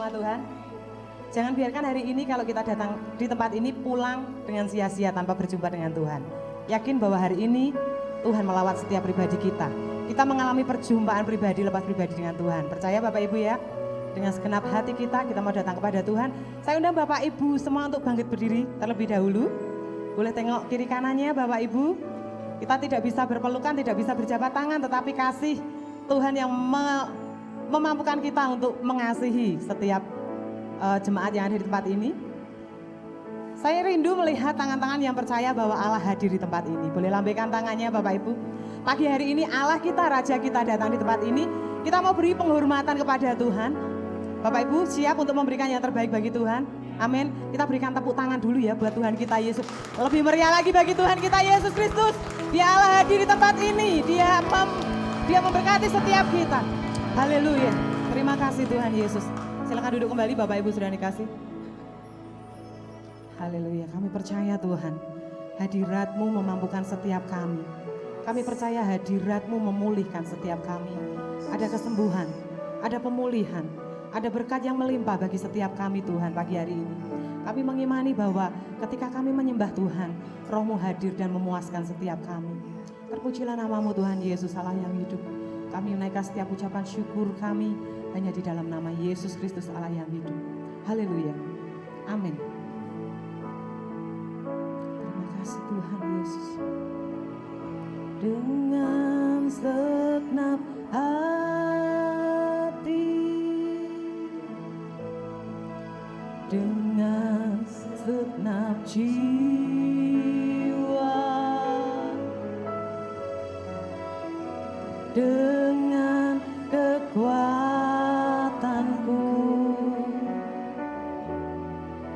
sama Tuhan? Jangan biarkan hari ini kalau kita datang di tempat ini pulang dengan sia-sia tanpa berjumpa dengan Tuhan. Yakin bahwa hari ini Tuhan melawat setiap pribadi kita. Kita mengalami perjumpaan pribadi lepas pribadi dengan Tuhan. Percaya Bapak Ibu ya? Dengan segenap hati kita mau datang kepada Tuhan. Saya undang Bapak Ibu semua untuk bangkit berdiri terlebih dahulu. Boleh tengok kiri kanannya Bapak Ibu. Kita tidak bisa berpelukan, tidak bisa berjabat tangan, tetapi kasih Tuhan yang memampukan kita untuk mengasihi setiap jemaat yang ada di tempat ini. Saya rindu melihat tangan-tangan yang percaya bahwa Allah hadir di tempat ini. Boleh lambaikan tangannya Bapak Ibu. Pagi hari ini Allah kita, Raja kita datang di tempat ini. Kita mau beri penghormatan kepada Tuhan. Bapak Ibu siap untuk memberikan yang terbaik bagi Tuhan? Amin. Kita berikan tepuk tangan dulu ya buat Tuhan kita Yesus. Lebih meriah lagi bagi Tuhan kita Yesus Kristus. Dia Allah hadir di tempat ini. Dia memberkati setiap kita. Haleluya. Terima kasih Tuhan Yesus. Silakan duduk kembali Bapak Ibu sudah dikasih. Haleluya. Kami percaya Tuhan, hadirat-Mu memampukan setiap kami. Kami percaya hadirat-Mu memulihkan setiap kami. Ada kesembuhan, ada pemulihan, ada berkat yang melimpah bagi setiap kami Tuhan pagi hari ini. Kami mengimani bahwa ketika kami menyembah Tuhan, Roh-Mu hadir dan memuaskan setiap kami. Terpujilah nama-Mu Tuhan Yesus Allah yang hidup. Kami menaikkan setiap ucapan syukur kami hanya di dalam nama Yesus Kristus Allah yang hidup. Haleluya. Amin. Terima kasih Tuhan Yesus. Dengan segenap hati, dengan segenap jiwa, dengan kekuatanku,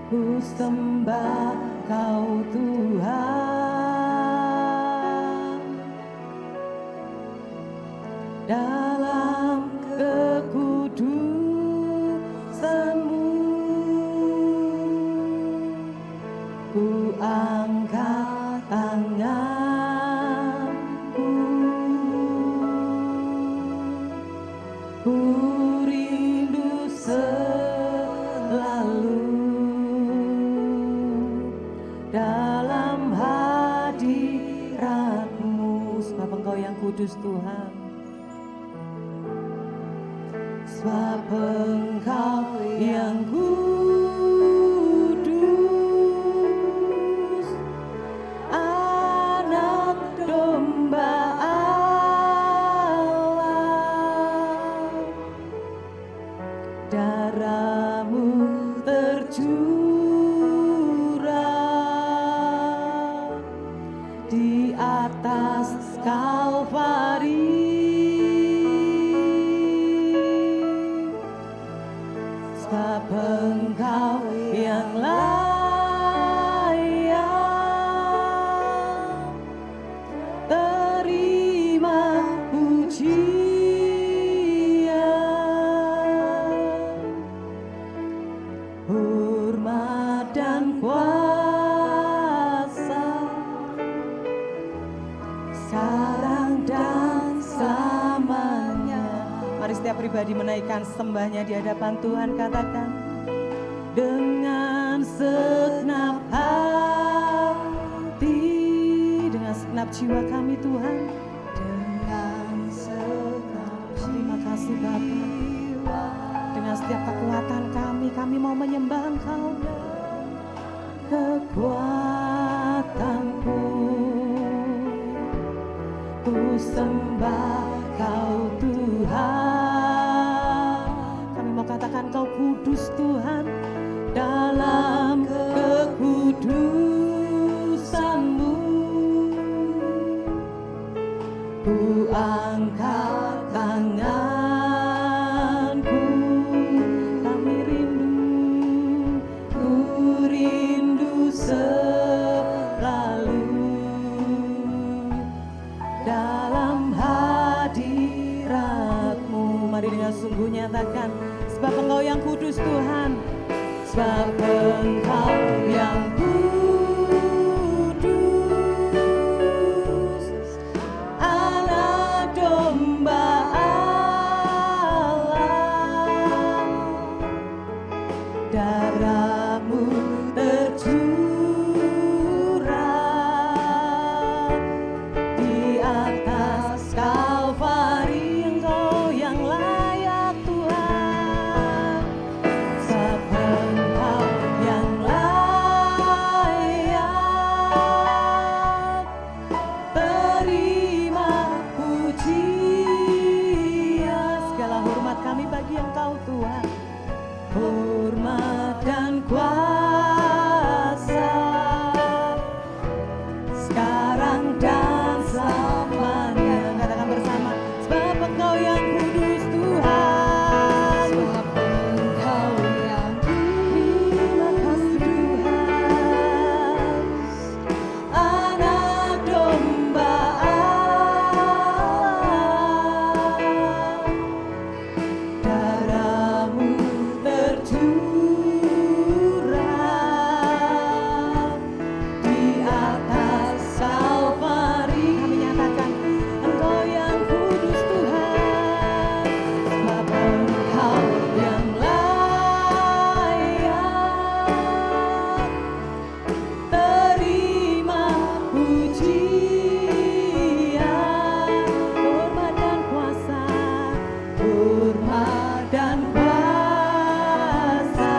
ku sembah Kau Tuhan. Dalam kekudusan-Mu, ku angkat tanganku, ku rindu selalu dalam hadirat-Mu, sebab Engkau yang kudus Tuhan. Sebab Engkau yang kudus, anak domba Allah, darah-Mu tercurah di atas Kalvari. Sebab Engkau yang layak terima pujian, hormat dan kuasa, sekarang dan selamanya. Mari setiap pribadi menaikkan sembahnya di hadapan Tuhan, katakan dengan segenap hati, dengan segenap jiwa kami Tuhan, dengan segenap jiwa. Terima kasih Bapa. Dengan setiap kekuatan kami mau menyembah Engkau. Kekuatanku, ku sembah Kau Tuhan. Katakan Kau kudus Tuhan, dalam kekudusan-Mu, ku angkat tanganku. Kami rindu, ku rindu selalu dalam hadirat-Mu. Mari dengan sungguh nyatakan, sebab Engkau yang kudus Tuhan, sebab Engkau yang kudus, anak domba Allah, hormat dan kuasa, sekarang dan selamanya. Katakan bersama, sebab Engkau yang kudus Tuhan, sebab Engkau yang kudus. Terima kasih Tuhan, anak domba Allah, darahmu tercurah di atas Kalvari. Kami nyatakan Engkau yang kudus Tuhan, sebab Engkau yang layak terima pujian, hormat dan kuasa, hormat dan kuasa,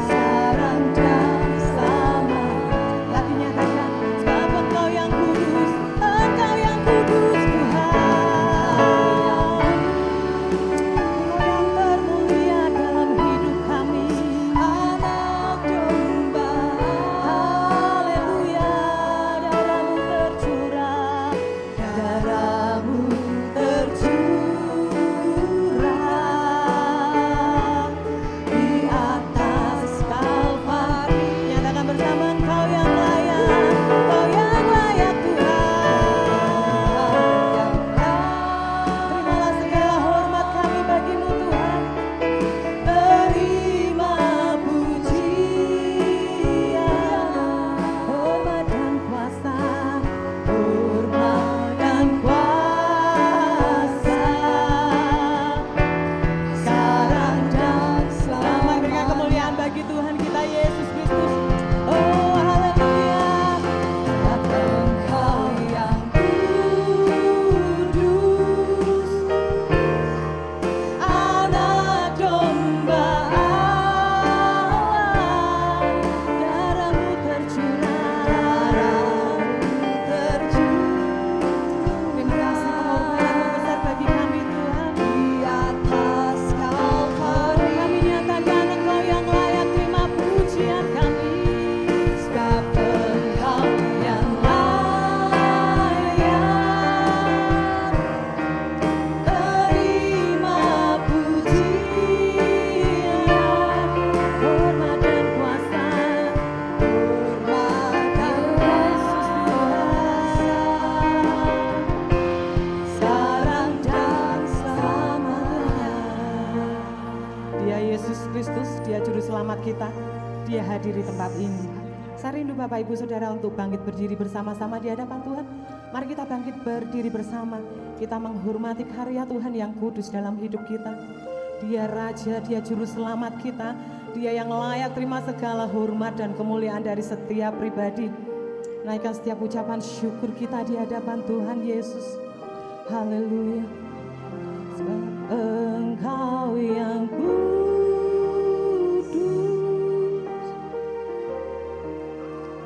sekarang dan selama. Lagi nyatakan, sebab Engkau yang kudus, Engkau yang kudus Tuhan, Engkau yang termulia dalam hidup kami, anak domba. Haleluya, darahmu tercurah, darahmu tercurah di atas Kalvari. Nyatakan bersama, Engkau yang layak, Engkau yang layak Tuhan. Terimalah segala hormat kami bagimu Tuhan, terima pujian, hormat dan kuasa, hormat dan kuasa, sekarang dan selama. Berikan kemuliaan bagi Tuhan kita Yesus Kristus. Oh haleluya, sebab Engkau yang kudus, anak domba Allah, darahmu tercurah, darahmu tercurah. Terima kasih pengorbananmu besar bagi kami Tuhan, di atas Kalvari. Kami nyatakan Engkau yang layak terima pujian kami, sebab Engkau yang layak terima pujian, hormat dan kuasa, hormat dan kuasa, sekarang dan selamanya. Dia Yesus Kristus, Dia Juru Selamat kita, Dia hadir di tempat ini. Saya rindu Bapak Ibu Saudara untuk bangkit berdiri bersama-sama di hadapan Tuhan. Mari kita bangkit berdiri bersama. Kita menghormati karya Tuhan yang kudus dalam hidup kita. Dia Raja, Dia Juru Selamat kita. Dia yang layak terima segala hormat dan kemuliaan dari setiap pribadi. Naikkan setiap ucapan syukur kita di hadapan Tuhan Yesus. Haleluya. Sebab Engkau yang kudus,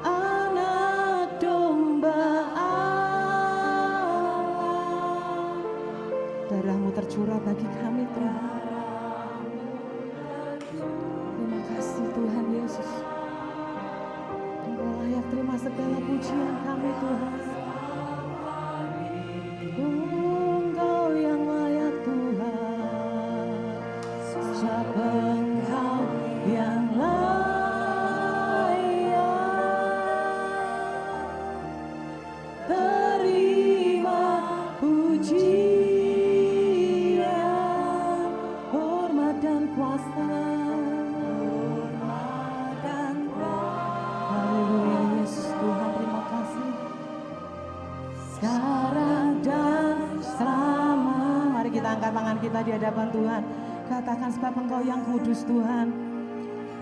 anak domba Allah, darahmu tercurah bagi kami Tuhan. Terima kasih Tuhan Yesus, Engkau layak terima segala pujian kami Tuhan. Engkau yang layak Tuhan, sebab Engkau yang layak terima pujian, hormat dan kuasa, hormat dan kuasa. Haleluya Yesus Tuhan, terima kasih. Sekarang dan selama. Mari kita angkat tangan kita di hadapan Tuhan. Katakan, sebab Engkau yang kudus Tuhan,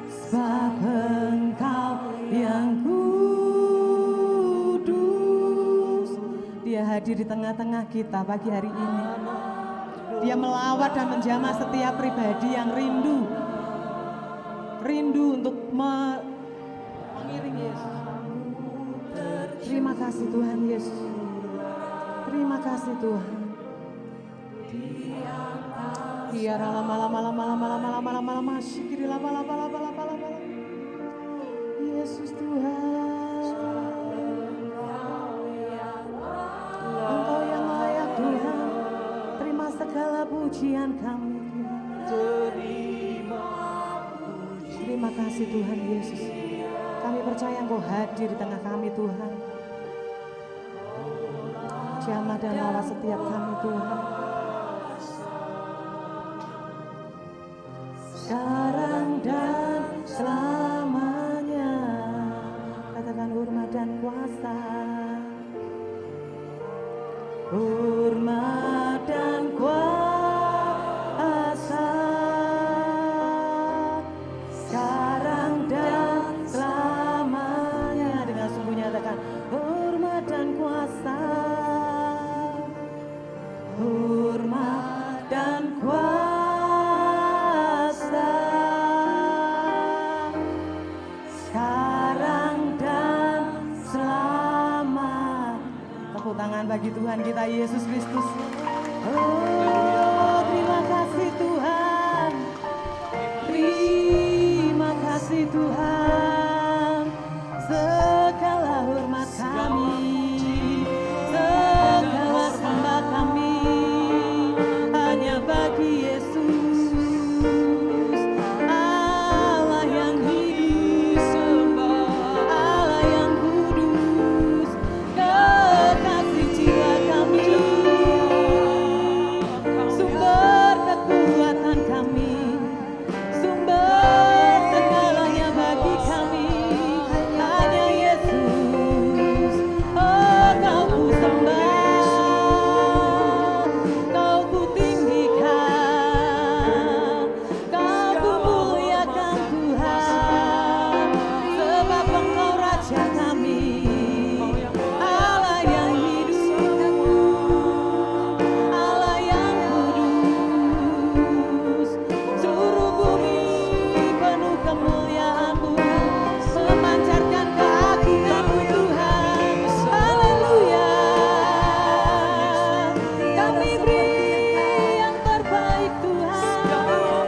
sebab Engkau yang kudus. Dia hadir di tengah-tengah kita pagi hari ini. Dia melawat dan menjamah setiap pribadi yang rindu untuk mengiring Yesus. Terima kasih Tuhan Yesus. Terima kasih Tuhan. Iya lama syikiri lama. Yesus Tuhan, Engkau yang layak Tuhan. Terima segala pujian kami Tuhan. Terima kasih Tuhan Yesus. Kami percaya Engkau hadir di tengah kami Tuhan. Jamah dan lawas setiap kami Tuhan. Sekarang dan selamanya, katakan hormat dan kuasa. Hormat dan kuasa sekarang dan selamanya. Dengan sungguh nyatakan hormat dan kuasa. Hormat dan kuasa sekarang dan selama. Tepuk tangan bagi Tuhan kita Yesus Kristus. Oh, terima kasih Tuhan. Terima kasih Tuhan. Segala hormat kami, segala sembah kami hanya bagi Yesus, Allah yang hidup, Allah yang kudus, kekasih jiwa kami, sumber kekuatan kami, sumber segalanya bagi kami, hanya Yesus. Oh, Kau ku sembah, Kau ku tinggikan, Kau ku muliakan Tuhan, sebab Engkau Raja kami, Allah yang hidup, Allah yang kudus. Seluruh bumi penuh kemuliaan-Mu, memancarkan keagungan-Mu Tuhan. Haleluya. Kami beri yang terbaik Tuhan.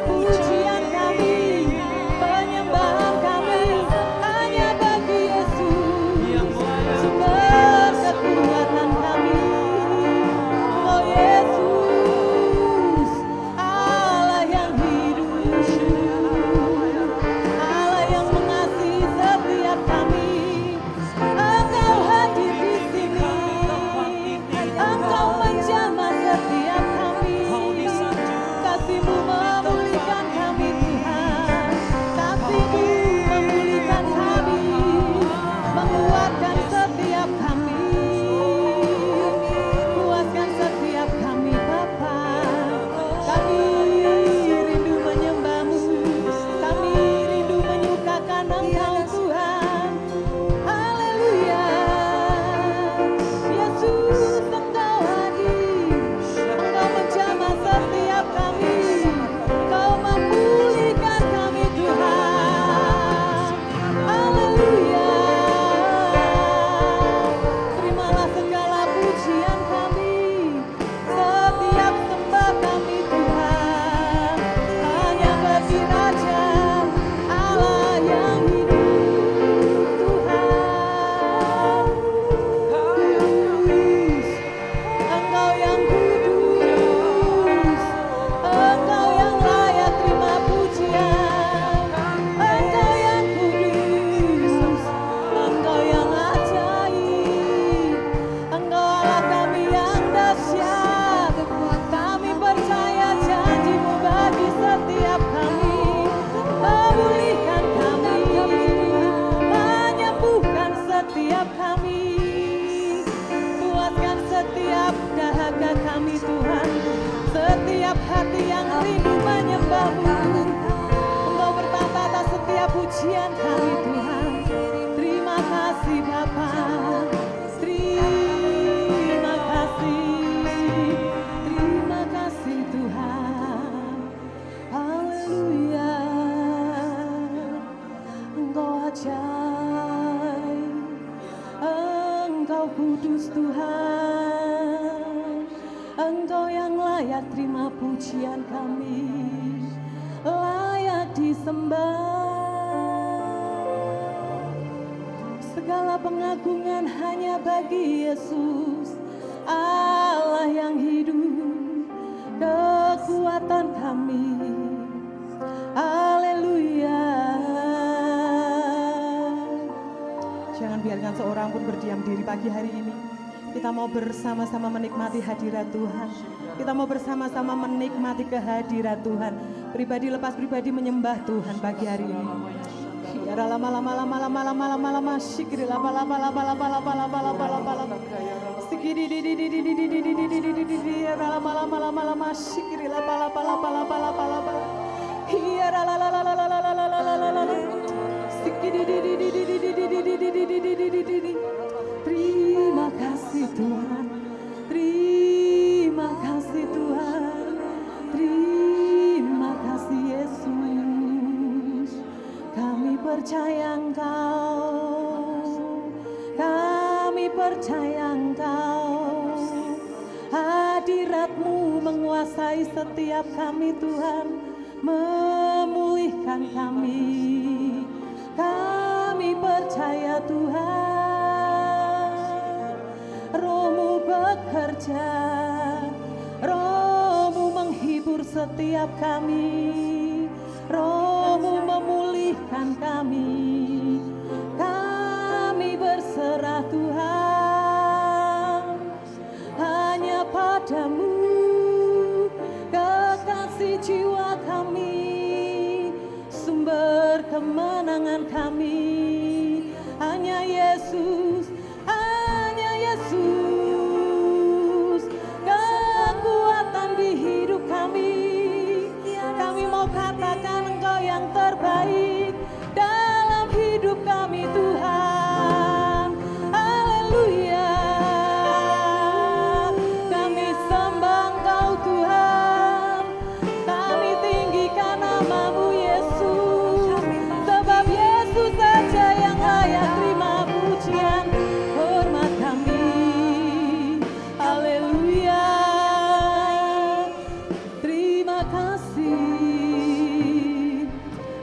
Pujian kami, penyembahan kami hanya bagi Yesus, sumber kekuatan kami. Oh Yesus, Allah yang hidup, Allah yang mengasihi setiap kami. Engkau hadir di sini, Engkau menjamah setiap kami. Kasih-Mu memulihkan kami Tuhan, kasih-Mu memulihkan kami, menguatkan setiap kami, puaskan setiap kami Bapa. Kami rindu menyembah-Mu, kami rindu menyukakan Engkau Tuhan. Haleluya. Yesus, Engkau hadir, Engkau menjamah setiap kami, Engkau memulihkan kami Tuhan. Haleluya. Terimalah segala pujian kami, setiap sembah kami Tuhan, hanya bagi Raja Allah yang hidup Tuhan. Kudus, Engkau yang kudus, Engkau yang layak terima pujian, Engkau yang kudus, Engkau yang ajaib, Engkau Allah kami yang dahsyat. Kami percaya janji-Mu bagi setiap kami, memulihkan kami, menyembuhkan setiap kami, puaskan setiap dahaga kami Tuhan, setiap hati yang rindu menyembah-Mu. Engkau bertata atas setiap pujian kami Tuhan. Terima kasih Bapa, terima kasih Tuhan. Haleluya. Engkau ajaib, Engkau kudus Tuhan, Engkau yang layak terima pujian kami, layak disembah. Segala pengagungan hanya bagi Yesus, Allah yang hidup, kekuatan kami. Haleluya. Jangan biarkan seorang pun berdiam diri pagi hari ini. Kita mau bersama-sama menikmati hadirat Tuhan. Kita mau bersama-sama menikmati kehadirat Tuhan. Pribadi lepas pribadi menyembah Tuhan pagi hari ini. Terima kasih Tuhan, terima kasih Tuhan, terima kasih Yesus. Kami percaya Engkau, kami percaya Engkau. Hadirat-Mu menguasai setiap kami Tuhan, memulihkan kami. Kami percaya Tuhan, Roh-Mu bekerja, Roh-Mu menghibur setiap kami, Roh-Mu memulihkan kami. Kami berserah Tuhan, hanya padamu kekasih jiwa kami, sumber kemenangan kami. Hanya Yesus, hanya Yesus, kekuatan di hidup kami. Kami mau katakan Engkau yang terbaik dalam hidup kami Tuhan. Haleluya. Kami sembah Engkau Tuhan, kami tinggikan nama-Mu Yesus, sebab Yesus saja yang layak terima pujian hormat kami. Haleluya. Terima kasih,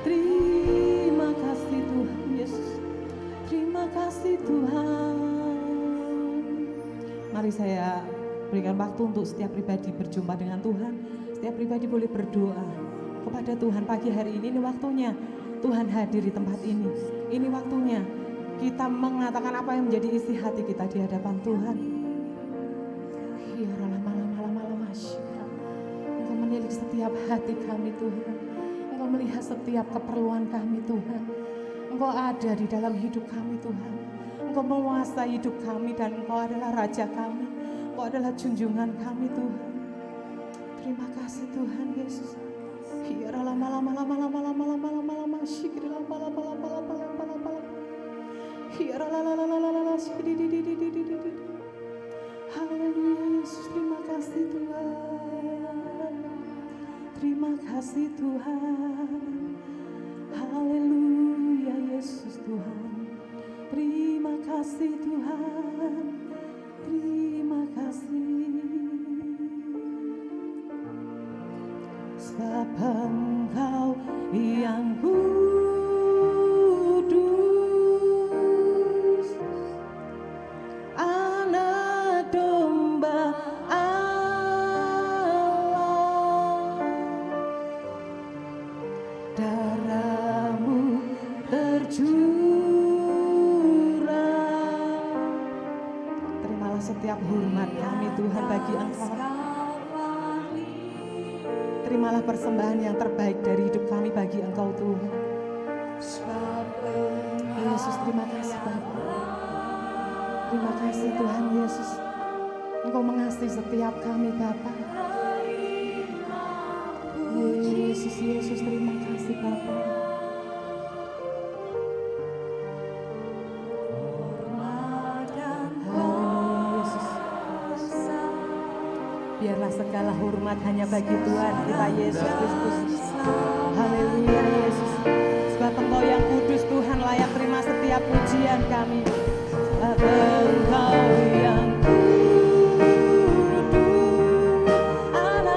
terima kasih Tuhan Yesus, terima kasih Tuhan. Mari saya berikan waktu untuk setiap pribadi berjumpa dengan Tuhan. Setiap pribadi boleh berdoa kepada Tuhan pagi hari ini. Ini waktunya Tuhan hadir di tempat ini. Ini waktunya kita mengatakan apa yang menjadi isi hati kita di hadapan Tuhan. Engkau menilik setiap hati kami Tuhan. Engkau melihat setiap keperluan kami Tuhan. Engkau ada di dalam hidup kami Tuhan. Engkau menguasai hidup kami dan Engkau adalah Raja kami. Engkau adalah junjungan kami Tuhan. Terima kasih Tuhan Yesus. Haleluya Yesus, terima kasih Tuhan. Terima kasih Tuhan. Haleluya Yesus Tuhan. Terima kasih Tuhan. Terima kasih. Sebab Engkau yang kudus, Anak domba Allah, darah-Mu tercurah. Terimalah setiap hormat kami Tuhan bagi Engkau. Terimalah persembahan yang terbaik dari hidup kami bagi Engkau Tuhan. Yesus, terima kasih Bapa. Terima kasih Tuhan Yesus. Engkau mengasihi setiap kami Bapa. Yesus, Yesus, terima kasih Bapa. Biarlah segala hormat hanya bagi Tuhan kita Yesus Kristus. Haleluya Yesus. Sebab Engkau yang kudus Tuhan layak terima setiap pujian kami. Sebab Engkau yang kudus, Anak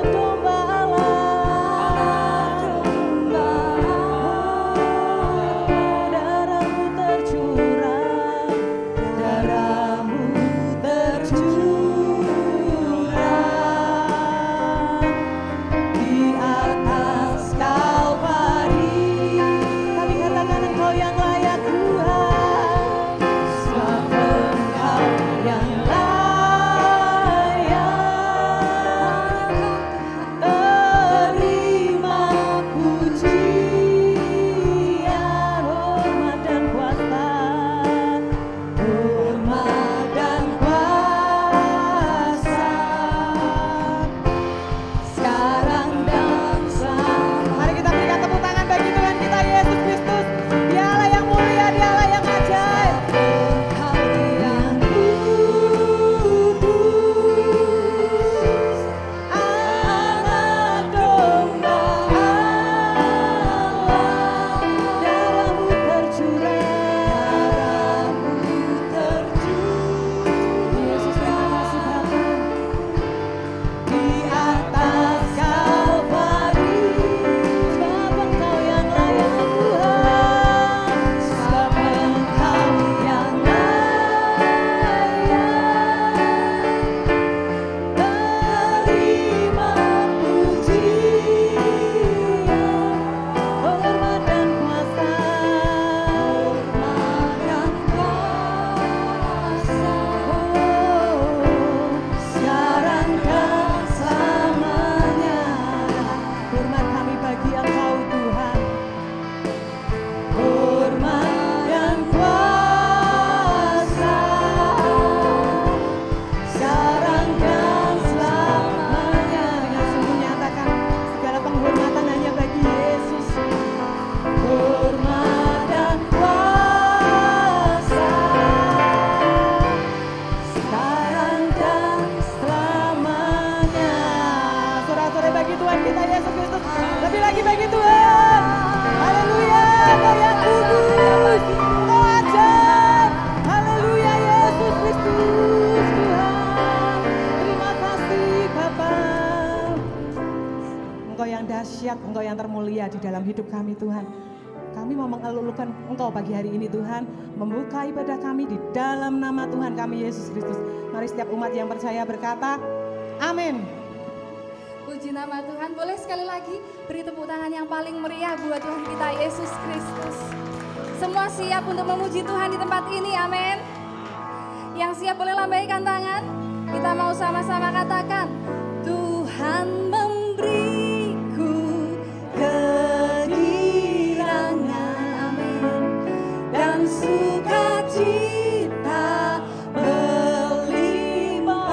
kita Yesus Kristus. Lebih lagi bagi Tuhan. Haleluya, Engkau yang kudus, Engkau ajaib. Haleluya Yesus Kristus Tuhan. Terima kasih Bapa. Engkau yang dahsyat, Engkau yang termulia di dalam hidup kami Tuhan. Kami mau mengeluhkan Engkau pagi hari ini Tuhan, membuka ibadah kami di dalam nama Tuhan kami Yesus Kristus. Mari setiap umat yang percaya berkata, amin. Puji nama Tuhan. Boleh sekali lagi beri tepuk tangan yang paling meriah buat Tuhan kita Yesus Kristus. Semua siap untuk memuji Tuhan di tempat ini, amin. Yang siap boleh lambaikan tangan. Kita mau sama-sama katakan, Tuhan memberiku kegirangan, amin, dan sukacita berlimpah,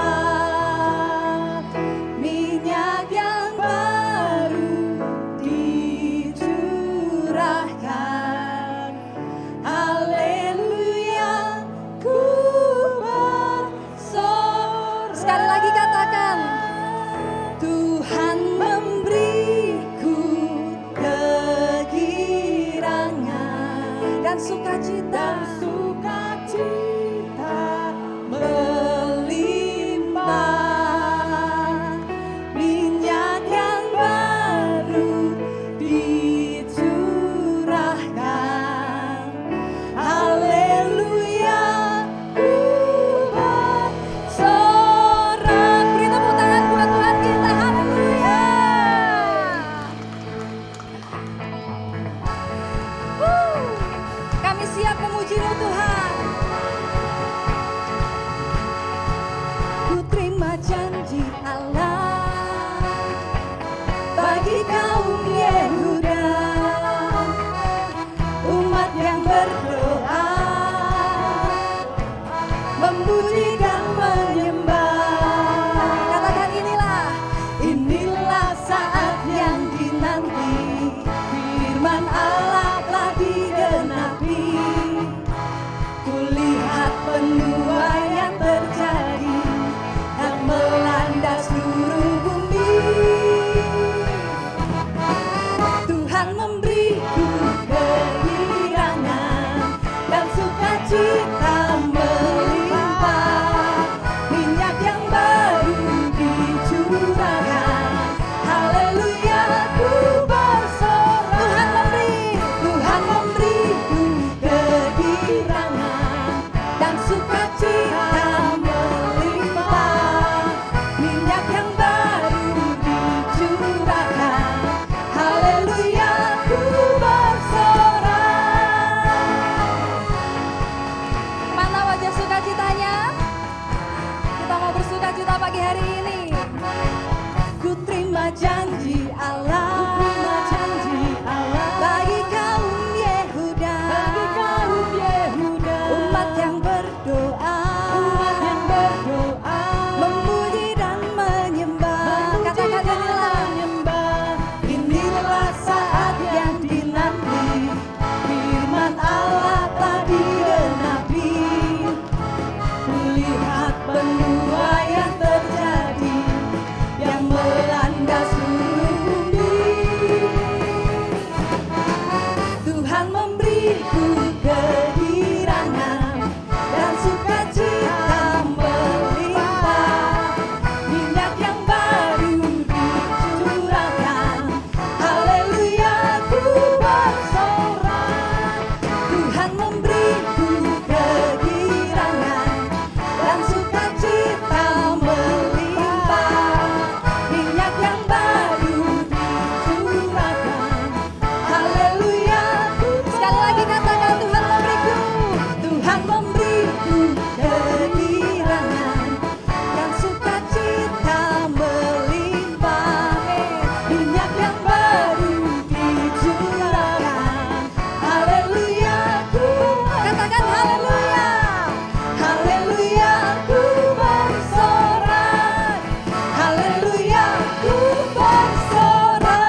minyak yang baru dicurahkan, haleluya, ku bersorak. Sekali lagi katakan, Tuhan memberiku kegirangan dan sukacita melimpah, minyak yang baru dicurahkan, haleluya, ku bersorak. Beri tepuk tangan buat Tuhan kita, haleluya. Kami siap memuji-Mu Tuhan. Ku terima janji Allah bagi kaum Yehuda, umat yang berdoa, memuji dan menyembah. Katakan inilah saat yang dinanti, firman Allah telah digenapi. Kulihat penuaian terjadi dan melanda seluruh bumi. Tuhan memberiku kegirangan dan sukacita melimpah, minyak yang baru dicurahkan, haleluya, ku bersorak. Tuhan memberiku kegirangan dan sukacita melimpah, minyak yang baru dicurahkan, haleluya, ku bersorak. Mana wajah sukacitanya? Kita mau bersukacita pagi hari ini. Ku terima janji Allah, bagi kaum Yehuda, umat yang berdoa, memuji dan menyembah. Katakan inilah saat yang dinanti, firman Allah telah digenapi. Kulihat penuaian terjadi yang melanda seluruh bumi. Tuhan memberiku kegirangan dan sukacita melimpah, minyak yang baru dicurahkan, haleluya, ku bersorak. Tuhan memberiku kegirangan dan sukacita melimpah, minyak yang baru dicurahkan, haleluya. Sekali lagi katakan, Tuhan memberiku kegirangan dan sukacita melimpah, minyak yang baru dicurahkan, haleluya, katakan haleluya, haleluya, ku bersorak, haleluya, ku bersorak.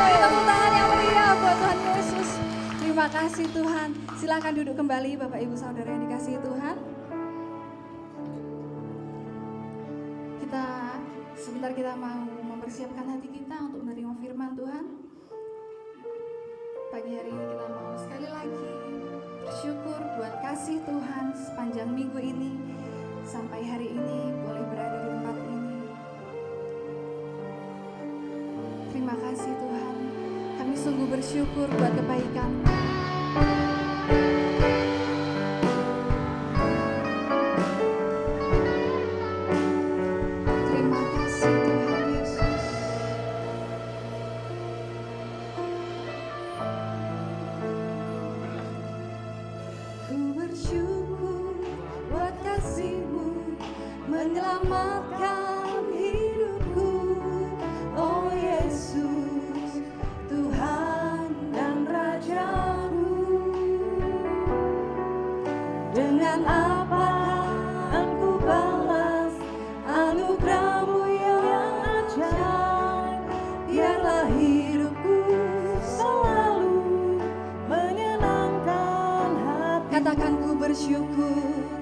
Beri tepuk tangan yang meriah buat Tuhan Yesus. Terima kasih Tuhan. Silakan duduk kembali Bapak Ibu Saudara yang dikasihi Tuhan. Kita Sebentar kita mau mempersiapkan hati kita untuk menerima firman Tuhan. Pagi hari ini kita mau sekali lagi bersyukur buat kasih Tuhan sepanjang minggu ini sampai hari ini boleh berada di tempat ini. Terima kasih Tuhan, kami sungguh bersyukur buat kebaikan-Mu. Menyelamatkan hidupku, oh Yesus, Tuhan dan Rajaku. Dengan apa akan ku balas anugerah-Mu yang ajaib? Biarlah hidupku selalu menyenangkan hati. Katakan ku bersyukur.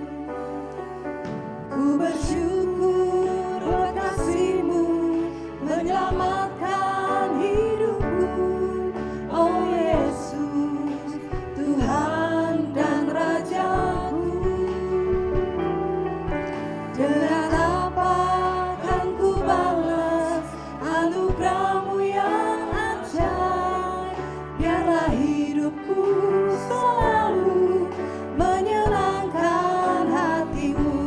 Ku bersyukur buat kasih-Mu menyelamatkan hidupku, oh Yesus, Tuhan dan Rajaku. Dengan apa kan ku balas anugerah-Mu yang ajaib? Biarlah hidupku selalu menyenangkan hati-Mu.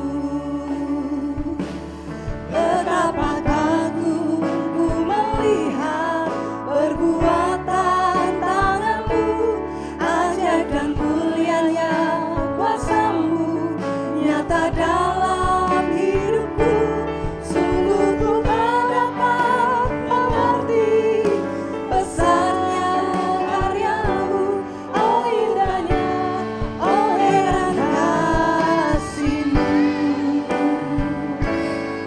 Betapa kagum ku melihat perbuatan tangan-Mu, ajaib dan mulianya kuasa-Mu nyata dalam hidupku. Sungguh ku tak dapat mengerti besarnya karya-Mu, oh indahnya, oh heran kasih-Mu.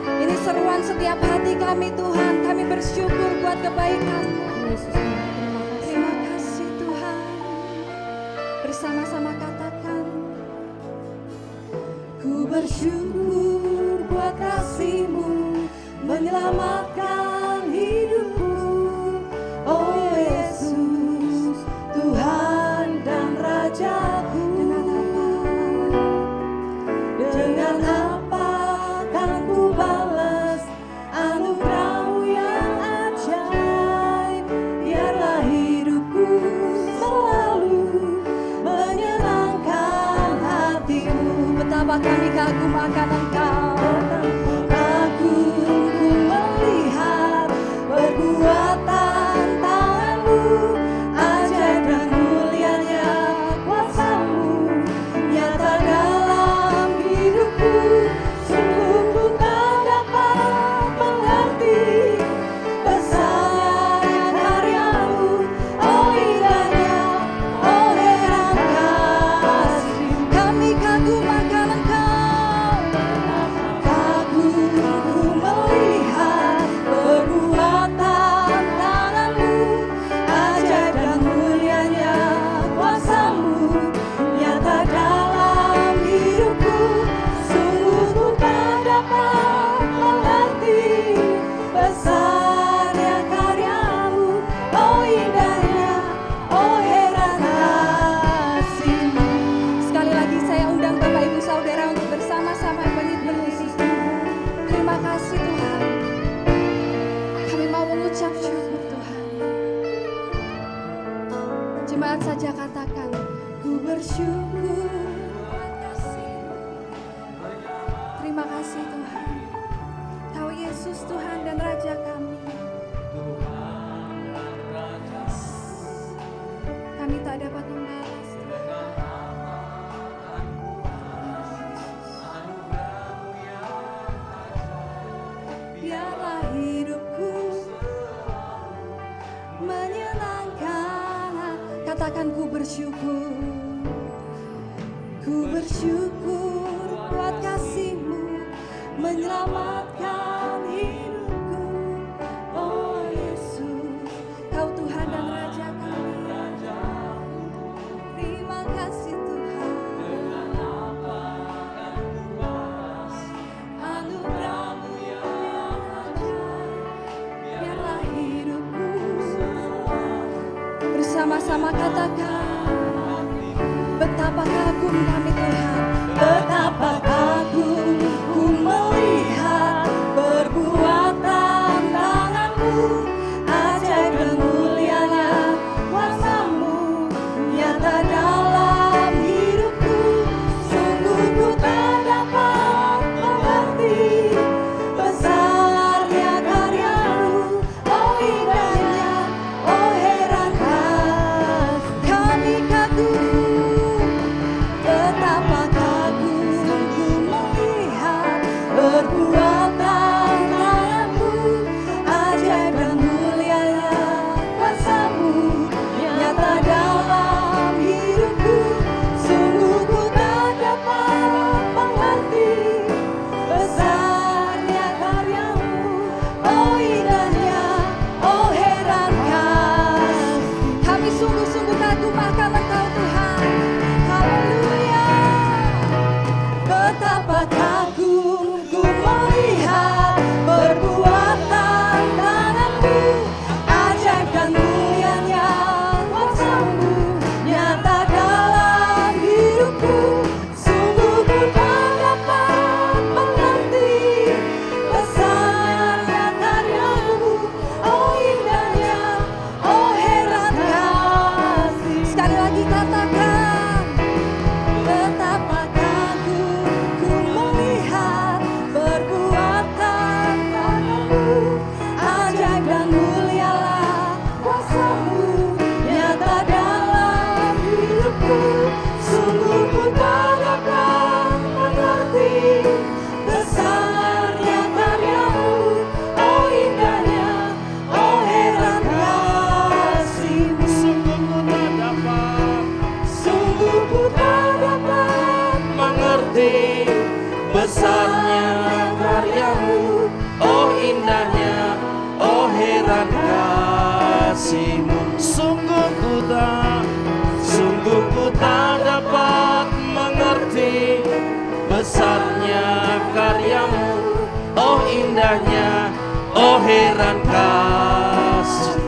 Ini seruan setiap hati kami Tuhan, kami bersyukur buat kebaikan-Mu. Terima kasih Tuhan. Bersama-sama katakan, Ku bersyukur buat kasih-Mu menyelamatkan hidupku, oh Yesus, Tuhan dan Rajaku. Dengan apa kan ku balas anugerah-Mu yang ajaib? Biarlah hidupku selalu menyenangkan hati-Mu. betapa kami kagum akan Engkau. Kagum ku melihat perbuatan tangan-Mu, ajaib dan mulianya kuasa-Mu nyata dalam hidupku. Sungguh ku tak dapat mengerti besarnya karya-Mu, oh indahnya, oh heran kasih-Mu. Kami kagum akan Engkau. Kagum ku melihat perbuatan tangan-Mu, ajaib dan mulianya kuasa-Mu nyata dalam hidupku. Sungguh ku tak dapat mengerti besarnya karya-Mu, oh indahnya, oh heran kasih-Mu. Sekali lagi saya undang Bapak Ibu Saudara untuk bersama-sama berdiri. Terima kasih Tuhan. Kami mau mengucap syukur Tuhan. Jemaat saja katakan, Ku bersyukur. terima kasih Tuhan. Kau Yesus Tuhan dan Raja kami. Kami tak dapat membalas. Biarlah hidupku menyenangkan. Katakan ku bersyukur. Ku bersyukur buat kasih-Mu menyelamatkan hidupku, oh Yesus, Kau Tuhan dan Raja kami. terima kasih Tuhan. Anugerah-Mu yang Sama-sama katakan, betapa kagum kami Tuhan. Betapa kagum ku melihat perbuatan tangan-Mu, ajaib dan mulianya kuasa-Mu nyata dalam hidupku. Sungguh ku tak dapat mengerti besarnya karya-Mu, oh indahnya, oh herankan kami kagum. Betapa kagum ku melihat perbuatan tangan-Mu, ajaib dan mulianya kuasa-Mu nyata dalam hidupku. Sungguh ku tak dapat mengerti besarnya karya-Mu, oh indahnya, oh herankan. Kami sungguh-sungguh kagum akan Engkau Tuhan. Haleluya. Betapa kagum ku melihat perbuatan tangan-Mu, ajaib dan mulianya kuasa-Mu nyata dalam hidupku. Sungguh ku tak dapat mengerti besarnya karya-Mu, oh indahnya, oh heran kasih. Sekali lagi katakan, Betapa kagum ku melihat perbuatan tangan-Mu, ajaib dan mulialah kuasa-Mu nyata dalam hidupku. Sungguh ku tak dapat mengerti besarnya karya-Mu, oh indahnya, oh heran kasih-Mu. Sungguh ku tak dapat mengerti besarnya karya-Mu, oh indahnya, oh heran kasih-Mu. Sungguh ku tak dapat mengerti besarnya karya-Mu, oh indahnya, oh heran kasih.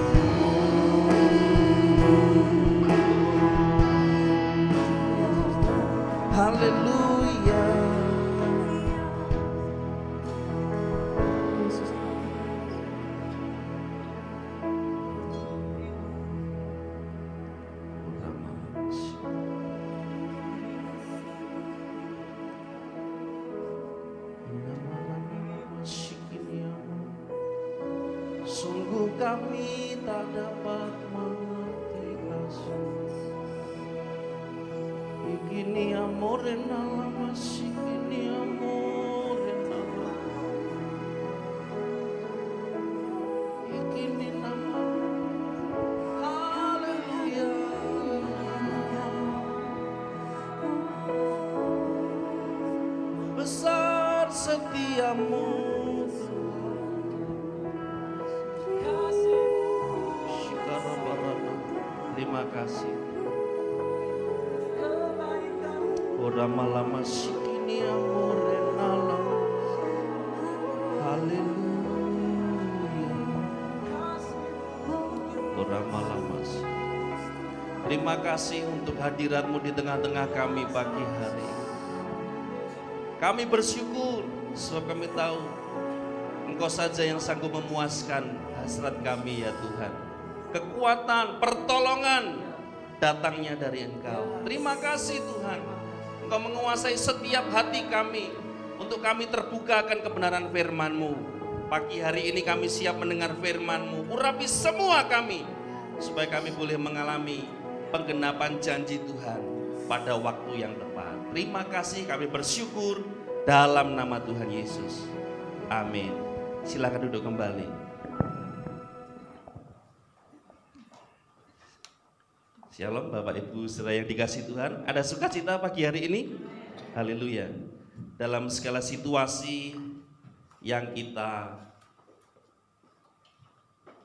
Haleluya. Sungguh kami tak dapat mengerti kasih. Ikini amore nala masikini amore nala. Ikini nama. Haleluya. Besar setiamu Tuhan. Terima kasih. Orama lama sikini amore nala. Haleluya. Orama lama. Terima kasih untuk hadirat-Mu di tengah-tengah kami pagi hari ini. Kami bersyukur sebab kami tahu Engkau saja yang sanggup memuaskan hasrat kami ya Tuhan. Kekuatan, pertolongan datangnya dari Engkau. Terima kasih Tuhan. Engkau menguasai setiap hati kami untuk kami terbuka akan kebenaran firman-Mu. Pagi hari ini kami siap mendengar firman-Mu. Urapi semua kami supaya kami boleh mengalami penggenapan janji Tuhan pada waktu yang tepat. Terima kasih, kami bersyukur dalam nama Tuhan Yesus. Amin. Silakan duduk kembali. Shalom Bapak Ibu saudara yang dikasihi Tuhan. Ada sukacita pagi hari ini? Haleluya. Dalam segala situasi yang kita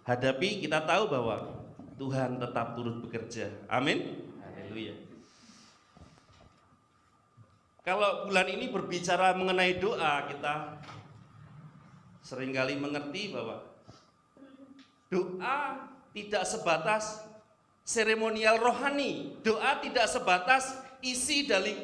hadapi, kita tahu bahwa Tuhan tetap turut bekerja. Amin. Haleluya. Kalau bulan ini berbicara mengenai doa, kita seringkali mengerti bahwa doa tidak sebatas seremonial rohani. Doa tidak sebatas isi dari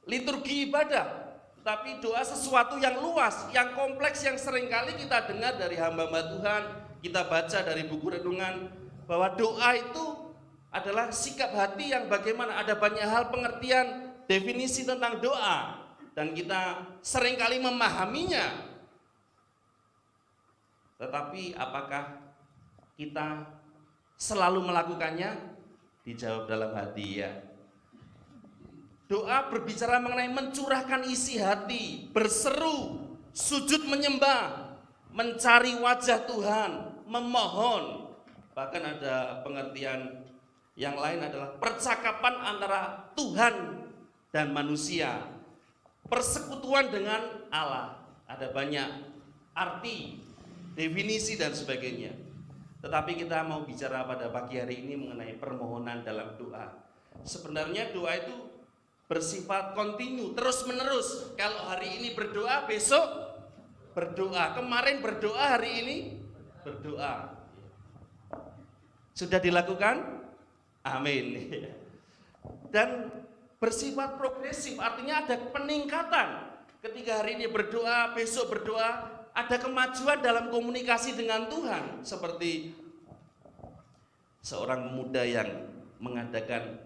liturgi ibadah, tapi doa sesuatu yang luas, yang kompleks, yang seringkali kita dengar dari hamba-hamba Tuhan, kita baca dari buku renungan, bahwa doa itu adalah sikap hati yang bagaimana ada banyak hal pengertian, definisi tentang doa, dan kita seringkali memahaminya. Tetapi apakah kita selalu melakukannya? Dijawab dalam hati, ya. Doa berbicara mengenai mencurahkan isi hati, berseru, sujud menyembah, mencari wajah Tuhan, memohon. Bahkan ada pengertian yang lain adalah percakapan antara Tuhan dan manusia, persekutuan dengan Allah. Ada banyak arti, definisi dan sebagainya. Tetapi kita mau bicara pada pagi hari ini mengenai permohonan dalam doa. Sebenarnya doa itu bersifat kontinu, terus menerus. Kalau hari ini berdoa, besok berdoa. Kemarin berdoa, hari ini berdoa. Sudah dilakukan? Amin. Dan bersifat progresif, artinya ada peningkatan. Ketika hari ini berdoa, besok berdoa, ada kemajuan dalam komunikasi dengan Tuhan. Seperti seorang pemuda yang mengadakan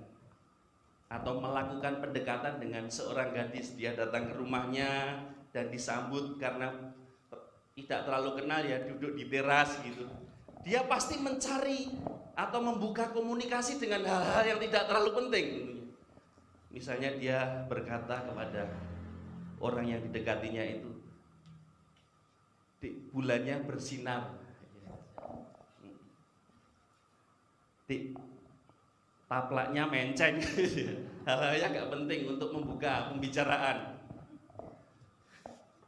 atau melakukan pendekatan dengan seorang gadis. Dia datang ke rumahnya dan disambut karena tidak terlalu kenal, ya, duduk di teras gitu. Dia pasti mencari atau membuka komunikasi dengan hal-hal yang tidak terlalu penting. Misalnya dia berkata kepada orang yang didekatinya itu, "Dik, bulannya bersinar. Dik, taplaknya menceng." Hal-hal yang gak penting untuk membuka pembicaraan.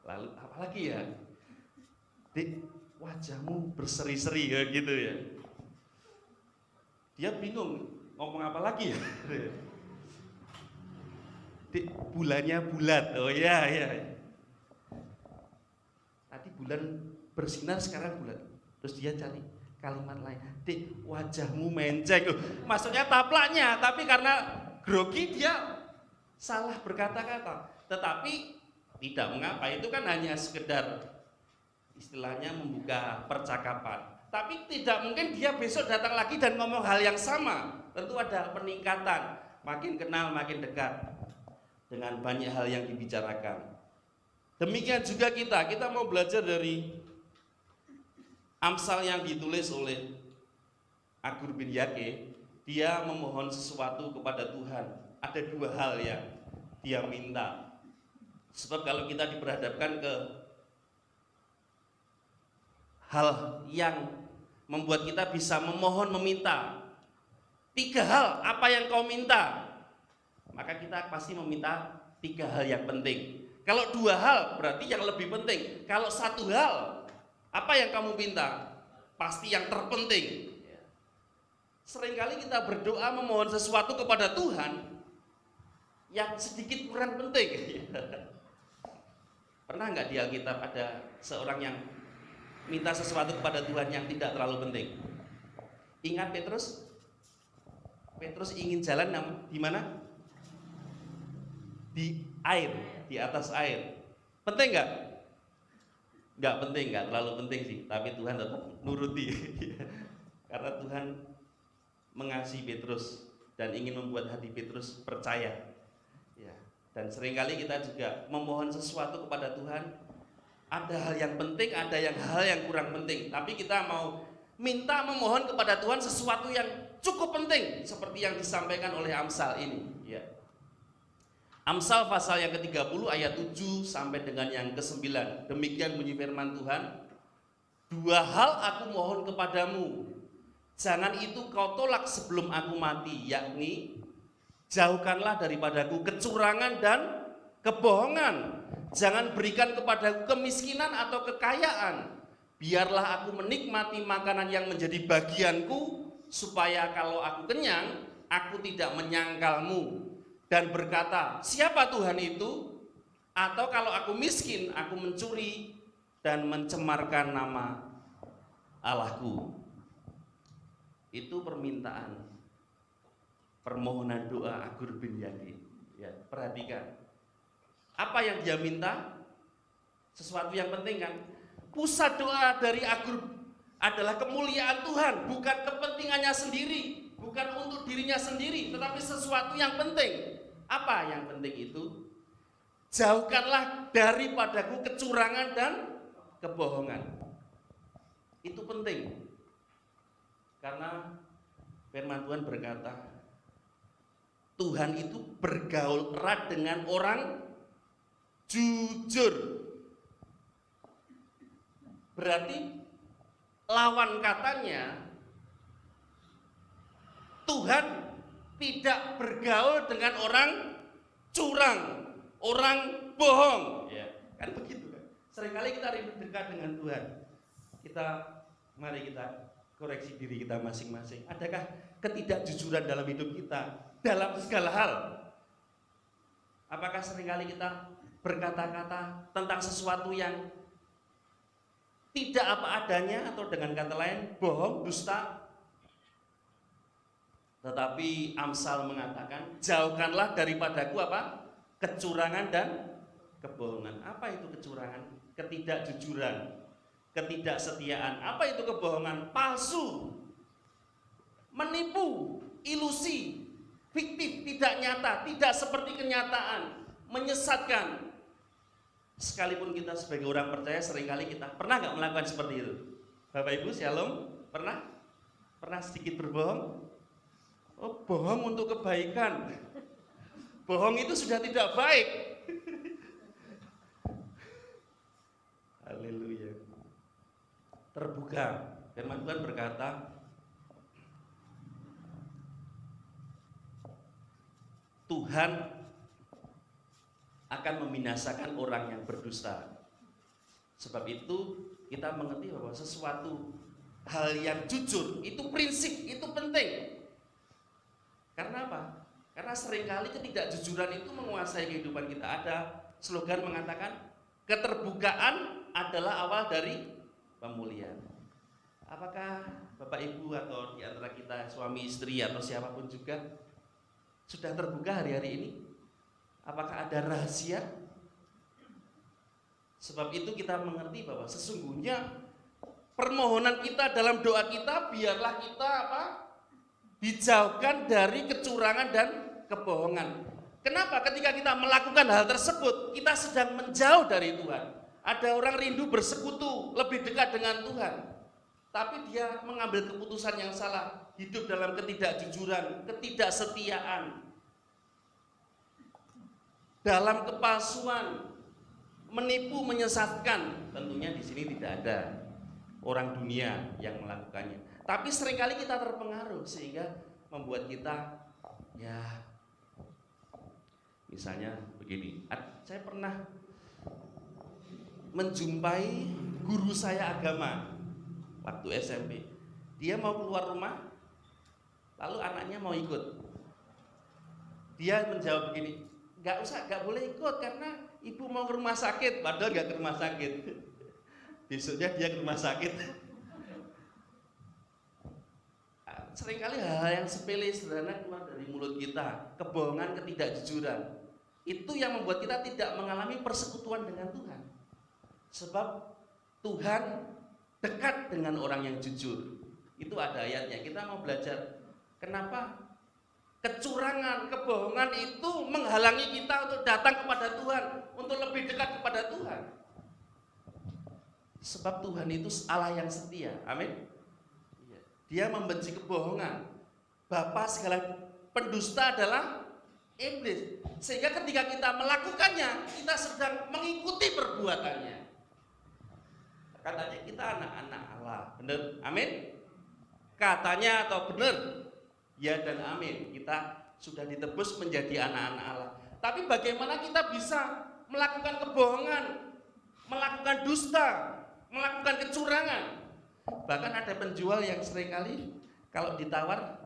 Lalu apalagi ya? "Dik, wajahmu berseri-seri," ya gitu ya. Dia bingung ngomong apa lagi ya. "Dik, bulannya bulat." Oh ya, ya. Tadi bulan bersinar, sekarang bulat. Terus dia cari kalimat lain. "Dik, wajahmu menceng." Maksudnya taplaknya, tapi karena grogi dia salah berkata-kata. Tetapi tidak mengapa, itu kan hanya sekedar istilahnya membuka percakapan. Tapi tidak mungkin dia besok datang lagi dan ngomong hal yang sama. Tentu ada peningkatan, makin kenal, makin dekat dengan banyak hal yang dibicarakan. Demikian juga kita mau belajar dari Amsal yang ditulis oleh Agur bin Yake. Dia memohon sesuatu kepada Tuhan. Ada dua hal yang dia minta. Sebab kalau kita diperhadapkan ke hal yang membuat kita bisa memohon, meminta, tiga hal, apa yang kau minta, maka kita pasti meminta tiga hal yang penting. Kalau dua hal berarti yang lebih penting. Kalau satu hal, apa yang kamu minta, pasti yang terpenting. Seringkali kita berdoa memohon sesuatu kepada Tuhan yang sedikit kurang penting. Pernah nggak di Alkitab ada seorang yang minta sesuatu kepada Tuhan yang tidak terlalu penting? Ingat Petrus? Petrus ingin jalan di mana? Di air, di atas air. Penting nggak? Nggak penting, nggak terlalu penting sih. Tapi Tuhan tetap nuruti. Karena Tuhan mengasihi Petrus dan ingin membuat hati Petrus percaya. Ya. Dan seringkali kita juga memohon sesuatu kepada Tuhan. Ada hal yang penting, ada hal yang kurang penting. Tapi kita mau minta memohon kepada Tuhan sesuatu yang cukup penting, seperti yang disampaikan oleh Amsal ini. Ya. Amsal pasal yang ke-30 ayat 7 sampai dengan yang ke-9. Demikian bunyi firman Tuhan. "Dua hal aku mohon kepadamu, jangan itu kau tolak sebelum aku mati, yakni jauhkanlah daripadaku kecurangan dan kebohongan. Jangan berikan kepadaku kemiskinan atau kekayaan. Biarlah aku menikmati makanan yang menjadi bagianku, supaya kalau aku kenyang, aku tidak menyangkalmu dan berkata, siapa Tuhan itu? Atau kalau aku miskin, aku mencuri dan mencemarkan nama Allahku." Itu permintaan permohonan doa Agur bin Yadi. Ya, perhatikan. Apa yang dia minta? Sesuatu yang penting kan? Pusat doa dari Agur adalah kemuliaan Tuhan, bukan kepentingannya sendiri, bukan untuk dirinya sendiri, tetapi sesuatu yang penting. Apa yang penting itu? Jauhkanlah daripadaku kecurangan dan kebohongan. Itu penting. Karena firman Tuhan berkata, Tuhan itu bergaul erat dengan orang jujur. Berarti lawan katanya, Tuhan tidak bergaul dengan orang curang, orang bohong. Ya, kan begitu kan. Seringkali kita rindu dekat dengan Tuhan. Mari kita koreksi diri kita masing-masing. Adakah ketidakjujuran dalam hidup kita dalam segala hal? Apakah seringkali kita berkata-kata tentang sesuatu yang tidak apa adanya, atau dengan kata lain bohong, dusta? Tetapi Amsal mengatakan, jauhkanlah daripadaku apa? Kecurangan dan kebohongan. Apa itu kecurangan? Ketidakjujuran, ketidaksetiaan. Apa itu kebohongan? Palsu, menipu, ilusi, fiktif, tidak nyata, tidak seperti kenyataan, menyesatkan. Sekalipun kita sebagai orang percaya, seringkali kita pernah nggak melakukan seperti itu? Bapak Ibu, shalom. Pernah? Pernah sedikit berbohong? Oh, bohong untuk kebaikan. Bohong itu sudah tidak baik. Haleluya. Terbuka. Firman Tuhan berkata, Tuhan akan membinasakan orang yang berdusta. Sebab itu kita mengerti bahwa sesuatu hal yang jujur itu prinsip, itu penting. Karena apa? Karena seringkali ketidakjujuran itu menguasai kehidupan kita. Ada slogan mengatakan, keterbukaan adalah awal dari pemulihan. Apakah Bapak Ibu atau di antara kita suami istri atau siapapun juga sudah terbuka hari-hari ini? Apakah ada rahasia? Sebab itu kita mengerti bahwa sesungguhnya permohonan kita dalam doa kita, biarlah kita apa? Dijauhkan dari kecurangan dan kebohongan. Kenapa? Ketika kita melakukan hal tersebut, kita sedang menjauh dari Tuhan. Ada orang rindu bersekutu, lebih dekat dengan Tuhan, tapi dia mengambil keputusan yang salah, hidup dalam ketidakjujuran, ketidaksetiaan, dalam kepalsuan, menipu, menyesatkan. Tentunya di sini tidak ada orang dunia yang melakukannya. Tapi seringkali kita terpengaruh sehingga membuat kita, ya, misalnya begini. Saya pernah menjumpai guru saya agama waktu SMP. Dia mau keluar rumah, lalu anaknya mau ikut. Dia menjawab begini, nggak usah, nggak boleh ikut karena ibu mau ke rumah sakit. Padahal nggak ke rumah sakit. Besoknya dia ke rumah sakit. Seringkali hal yang sepele sederhana keluar dari mulut kita, kebohongan, ketidakjujuran, itu yang membuat kita tidak mengalami persekutuan dengan Tuhan. Sebab Tuhan dekat dengan orang yang jujur. Itu ada ayatnya. Kita mau belajar kenapa kecurangan, kebohongan itu menghalangi kita untuk datang kepada Tuhan, untuk lebih dekat kepada Tuhan. Sebab Tuhan itu Allah yang setia. Amin. Dia membenci kebohongan. Bapa segala pendusta adalah iblis. Sehingga ketika kita melakukannya, kita sedang mengikuti perbuatannya. Katanya kita anak-anak Allah. Benar? Amin. Katanya atau benar? Ya dan amin. Kita sudah ditebus menjadi anak-anak Allah. Tapi bagaimana kita bisa melakukan kebohongan, melakukan dusta, melakukan kecurangan? Bahkan ada penjual yang seringkali kalau ditawar,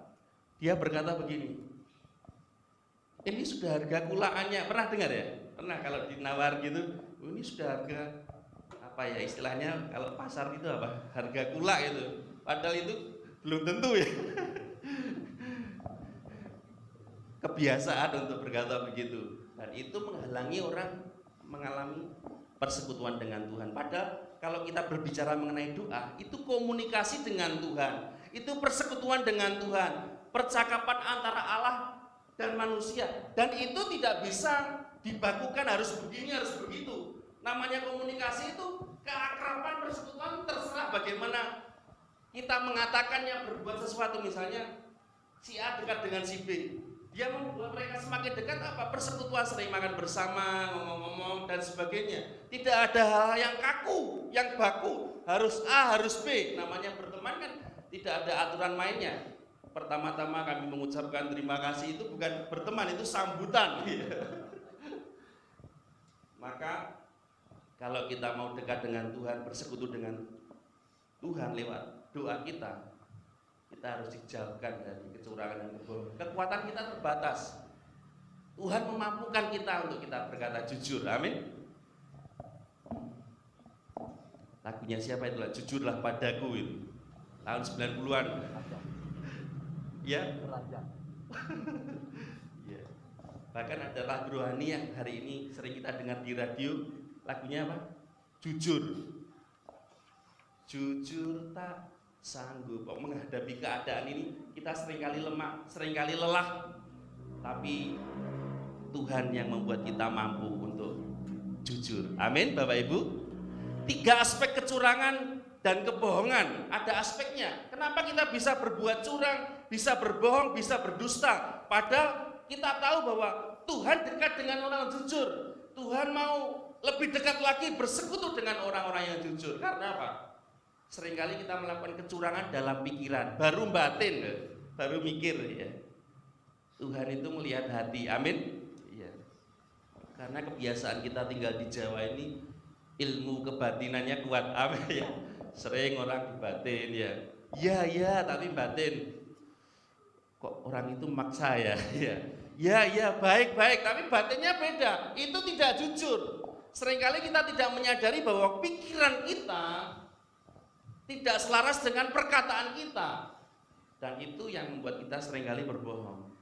dia berkata begini, ini sudah harga kulaannya. Pernah dengar ya? Pernah kalau dinawar gitu, ini sudah harga apa ya istilahnya, kalau pasar itu apa? Harga kula itu. Padahal itu belum tentu ya. kebiasaan untuk berkata begitu, dan itu menghalangi orang mengalami persekutuan dengan Tuhan. Padahal kalau kita berbicara mengenai doa, itu komunikasi dengan Tuhan, itu persekutuan dengan Tuhan, percakapan antara Allah dan manusia, dan itu tidak bisa dibakukan harus begini harus begitu. Namanya komunikasi itu keakraban, persekutuan, terserah bagaimana kita mengatakannya, berbuat sesuatu. Misalnya si A dekat dengan si B, dia membuat mereka semakin dekat apa? Persekutuan, sering makan bersama, ngomong-ngomong dan sebagainya. Tidak ada hal yang kaku, yang baku, harus A, harus B. Namanya berteman kan tidak ada aturan mainnya. Pertama-tama kami mengucapkan terima kasih itu bukan berteman, itu sambutan. Maka kalau kita mau dekat dengan Tuhan, bersekutu dengan Tuhan lewat doa kita harus dijauhkan dari kecurangan dan kebohongan. Kekuatan kita terbatas. Tuhan memampukan kita untuk kita berkata jujur. Amin. Lagunya siapa itu? Jujurlah padaku itu. Tahun 90-an. Ya. Ya. Bahkan ada lagu rohani yang hari ini sering kita dengar di radio. Lagunya apa? Jujur. Jujur tak sanggup menghadapi keadaan ini. Kita seringkali lemah, seringkali lelah, tapi Tuhan yang membuat kita mampu untuk jujur. Amin, Bapak Ibu. 3 aspek kecurangan dan kebohongan, ada aspeknya. Kenapa kita bisa berbuat curang, bisa berbohong, bisa berdusta, padahal kita tahu bahwa Tuhan dekat dengan orang jujur. Tuhan mau lebih dekat lagi bersekutu dengan orang-orang yang jujur. Karena apa? Seringkali kita melakukan kecurangan dalam pikiran, baru batin, baru mikir ya. Tuhan itu melihat hati, amin. Ya. Karena kebiasaan kita tinggal di Jawa ini, ilmu kebatinannya kuat, amin ya. Sering orang batin ya. Ya, tapi batin. Kok orang itu maksa ya? Ya, baik, tapi batinnya beda. Itu tidak jujur. Seringkali kita tidak menyadari bahwa pikiran kita tidak selaras dengan perkataan kita, dan itu yang membuat kita seringkali berbohong.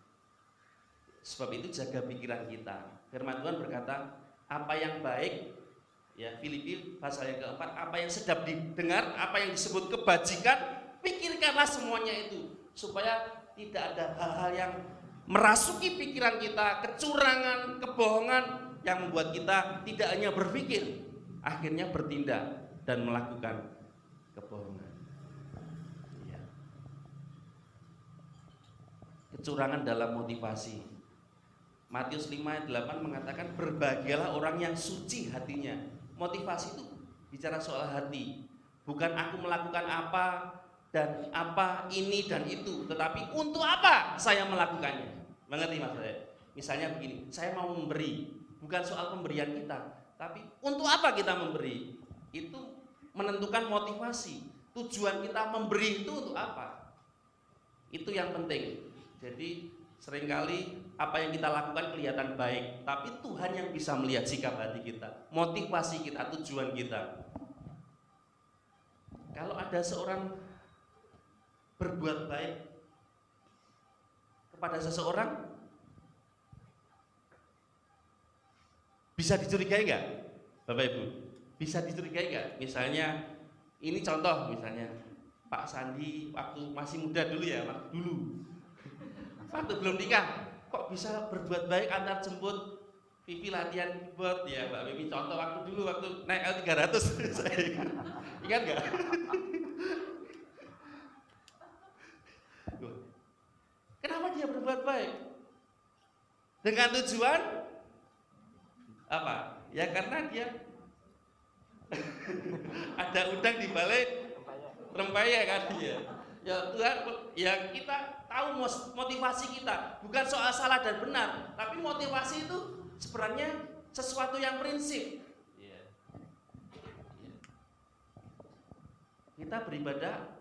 Sebab itu jaga pikiran kita. Firman Tuhan berkata, apa yang baik, ya Filipi pasal yang keempat, apa yang sedap didengar, apa yang disebut kebajikan, pikirkanlah semuanya itu, supaya tidak ada hal-hal yang merasuki pikiran kita, kecurangan, kebohongan yang membuat kita tidak hanya berpikir, akhirnya bertindak dan melakukan kebohongan. Ya. Kecurangan dalam motivasi. Matius 5 ayat 8 mengatakan, berbahagialah orang yang suci hatinya. Motivasi itu bicara soal hati. Bukan aku melakukan apa dan apa, ini dan itu, tetapi untuk apa saya melakukannya. Mengerti Mas saya? Misalnya begini, saya mau memberi, bukan soal pemberian kita, tapi untuk apa kita memberi. Itu menentukan motivasi. Tujuan kita memberi itu untuk apa? Itu yang penting. Jadi seringkali apa yang kita lakukan kelihatan baik, tapi Tuhan yang bisa melihat sikap hati kita, motivasi kita, tujuan kita. Kalau ada seorang berbuat baik kepada seseorang, bisa dicurigai nggak, Bapak Ibu? Bisa dicurigai nggak? Misalnya, ini contoh misalnya Pak Sandi waktu masih muda dulu ya, waktu belum nikah, kok bisa berbuat baik antar jemput Vivi latihan keyboard ya, Mbak Vivi contoh waktu dulu waktu naik L300 saya ingat nggak? Kenapa dia berbuat baik? Dengan tujuan apa? Ya karena dia ada udang di balik rempeyek kan dia. Ya Tuhan, ya kita tahu motivasi kita bukan soal salah dan benar, tapi motivasi itu sebenarnya sesuatu yang prinsip. Kita beribadah,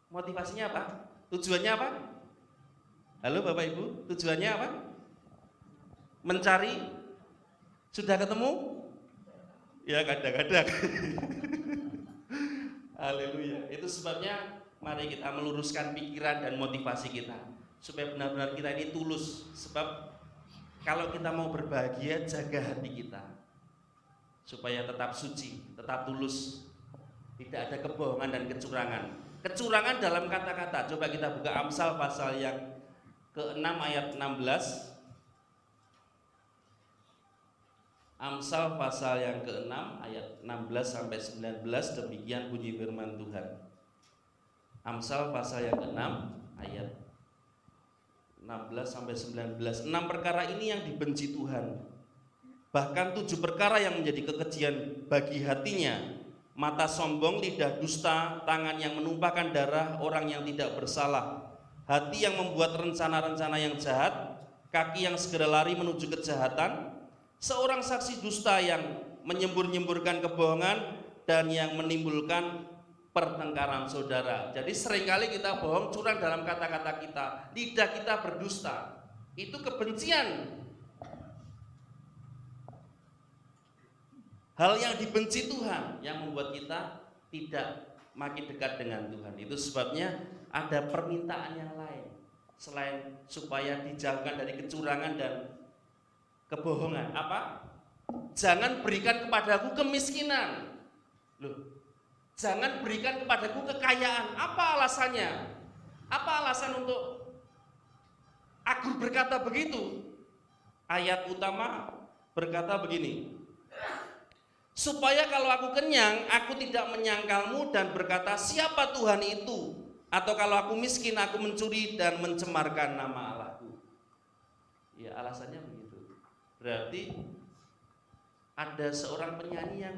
motivasinya apa? Tujuannya apa? Halo Bapak Ibu, tujuannya apa? Mencari, sudah ketemu? Ya kadang-kadang. Haleluya. Itu sebabnya mari kita meluruskan pikiran dan motivasi kita, supaya benar-benar kita ini tulus. Sebab kalau kita mau berbahagia, jaga hati kita supaya tetap suci, tetap tulus, tidak ada kebohongan dan kecurangan. Kecurangan dalam kata-kata. Coba kita buka Amsal pasal yang ke-6 ayat 16. Amsal pasal yang ke-6 ayat 16 sampai 19, demikian bunyi firman Tuhan. Amsal pasal yang ke-6 ayat 16 sampai 19. 6 perkara ini yang dibenci Tuhan. Bahkan 7 perkara yang menjadi kekejian bagi hatinya: mata sombong, lidah dusta, tangan yang menumpahkan darah orang yang tidak bersalah, hati yang membuat rencana-rencana yang jahat, kaki yang segera lari menuju kejahatan, seorang saksi dusta yang menyembur-nyemburkan kebohongan dan yang menimbulkan pertengkaran saudara. Jadi seringkali kita bohong, curang dalam kata-kata kita, lidah kita berdusta. Itu kebencian. Hal yang dibenci Tuhan yang membuat kita tidak makin dekat dengan Tuhan. Itu sebabnya ada permintaan yang lain selain supaya dijauhkan dari kecurangan dan kebohongan. Apa? Jangan berikan kepadaku kemiskinan. Loh, jangan berikan kepadaku kekayaan. Apa alasannya? Apa alasan untuk Agur berkata begitu? Ayat utama berkata begini: supaya kalau aku kenyang, aku tidak menyangkalmu dan berkata, siapa Tuhan itu? Atau kalau aku miskin, aku mencuri dan mencemarkan nama Allahku. Ya, alasannya begitu. Berarti ada seorang penyanyi yang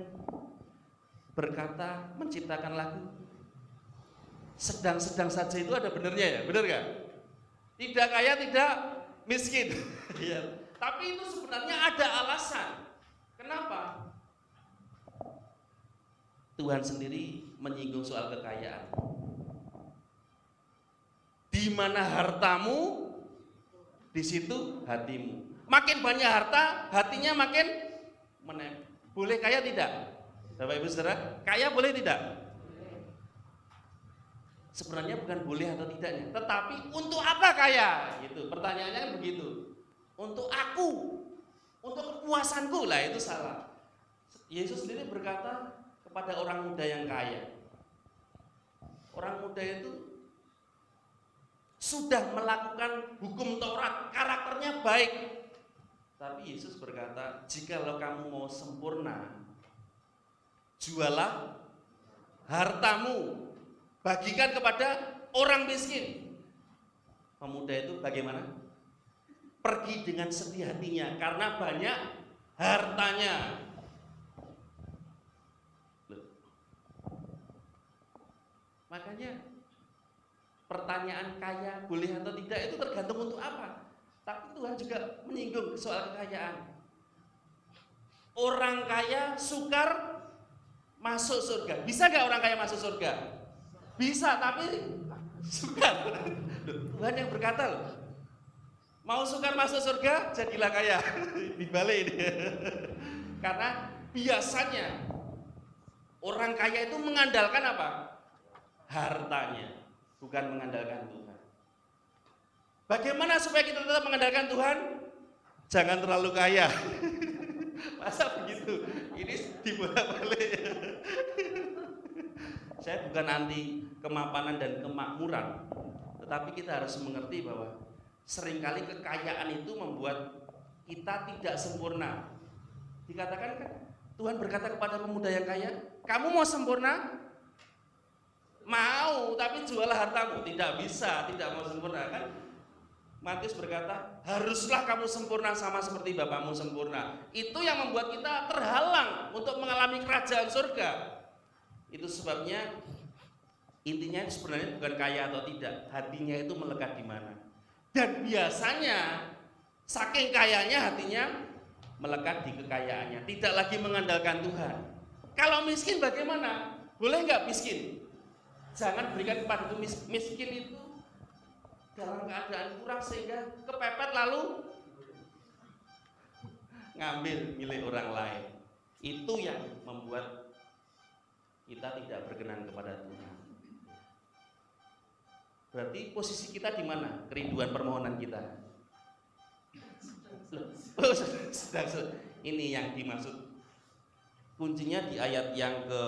berkata, menciptakan lagu, sedang-sedang saja, itu ada benernya ya, bener gak? Tidak kaya, tidak miskin. Ya. Tapi itu sebenarnya ada alasan. Kenapa? Tuhan sendiri menyinggung soal kekayaan. Di mana hartamu, di situ hatimu. Makin banyak harta, hatinya makin menempel. Boleh kaya tidak? Bapak Ibu Saudara, kaya boleh tidak? Sebenarnya bukan boleh atau tidaknya, tetapi untuk apa kaya? Gitu. Pertanyaannya kan begitu. Untuk aku, untuk kepuasanku, lah itu salah. Yesus sendiri berkata kepada orang muda yang kaya. Orang muda itu sudah melakukan hukum Taurat, karakternya baik. Tapi Yesus berkata, jikalau kamu mau sempurna, jualah hartamu, bagikan kepada orang miskin. Pemuda itu bagaimana? Pergi dengan sedih hatinya karena banyak hartanya. Makanya pertanyaan kaya boleh atau tidak itu tergantung untuk apa. Tapi Tuhan juga menyinggung soal kekayaan. Orang kaya sukar masuk surga. Bisa gak orang kaya masuk surga? Bisa, tapi sukar. Tuhan yang berkata loh, mau sukar masuk surga, jadilah kaya. Dibalik ini. Karena biasanya orang kaya itu mengandalkan apa? Hartanya, bukan mengandalkan Tuhan. Bagaimana supaya kita tetap mengandalkan Tuhan? Jangan terlalu kaya. Masa begitu? Ini dibolak-balik. Saya bukan anti kemapanan dan kemakmuran, tetapi kita harus mengerti bahwa seringkali kekayaan itu membuat kita tidak sempurna. Dikatakan kan, Tuhan berkata kepada pemuda yang kaya, kamu mau sempurna? Mau, tapi jualah hartamu. Tidak bisa, tidak mau sempurna kan? Matius berkata, haruslah kamu sempurna sama seperti Bapamu sempurna. Itu yang membuat kita terhalang untuk mengalami kerajaan surga. Itu sebabnya intinya sebenarnya bukan kaya atau tidak, hatinya itu melekat di mana. Dan biasanya saking kayanya hatinya melekat di kekayaannya, tidak lagi mengandalkan Tuhan. Kalau miskin bagaimana? Boleh nggak miskin? Jangan berikan kepada itu miskin itu dalam keadaan kurang sehingga kepepet lalu ngambil milik orang lain. Itu yang membuat kita tidak berkenan kepada Tuhan. Berarti posisi kita di mana? Kerinduan permohonan kita. Ini yang dimaksud. Kuncinya di ayat yang ke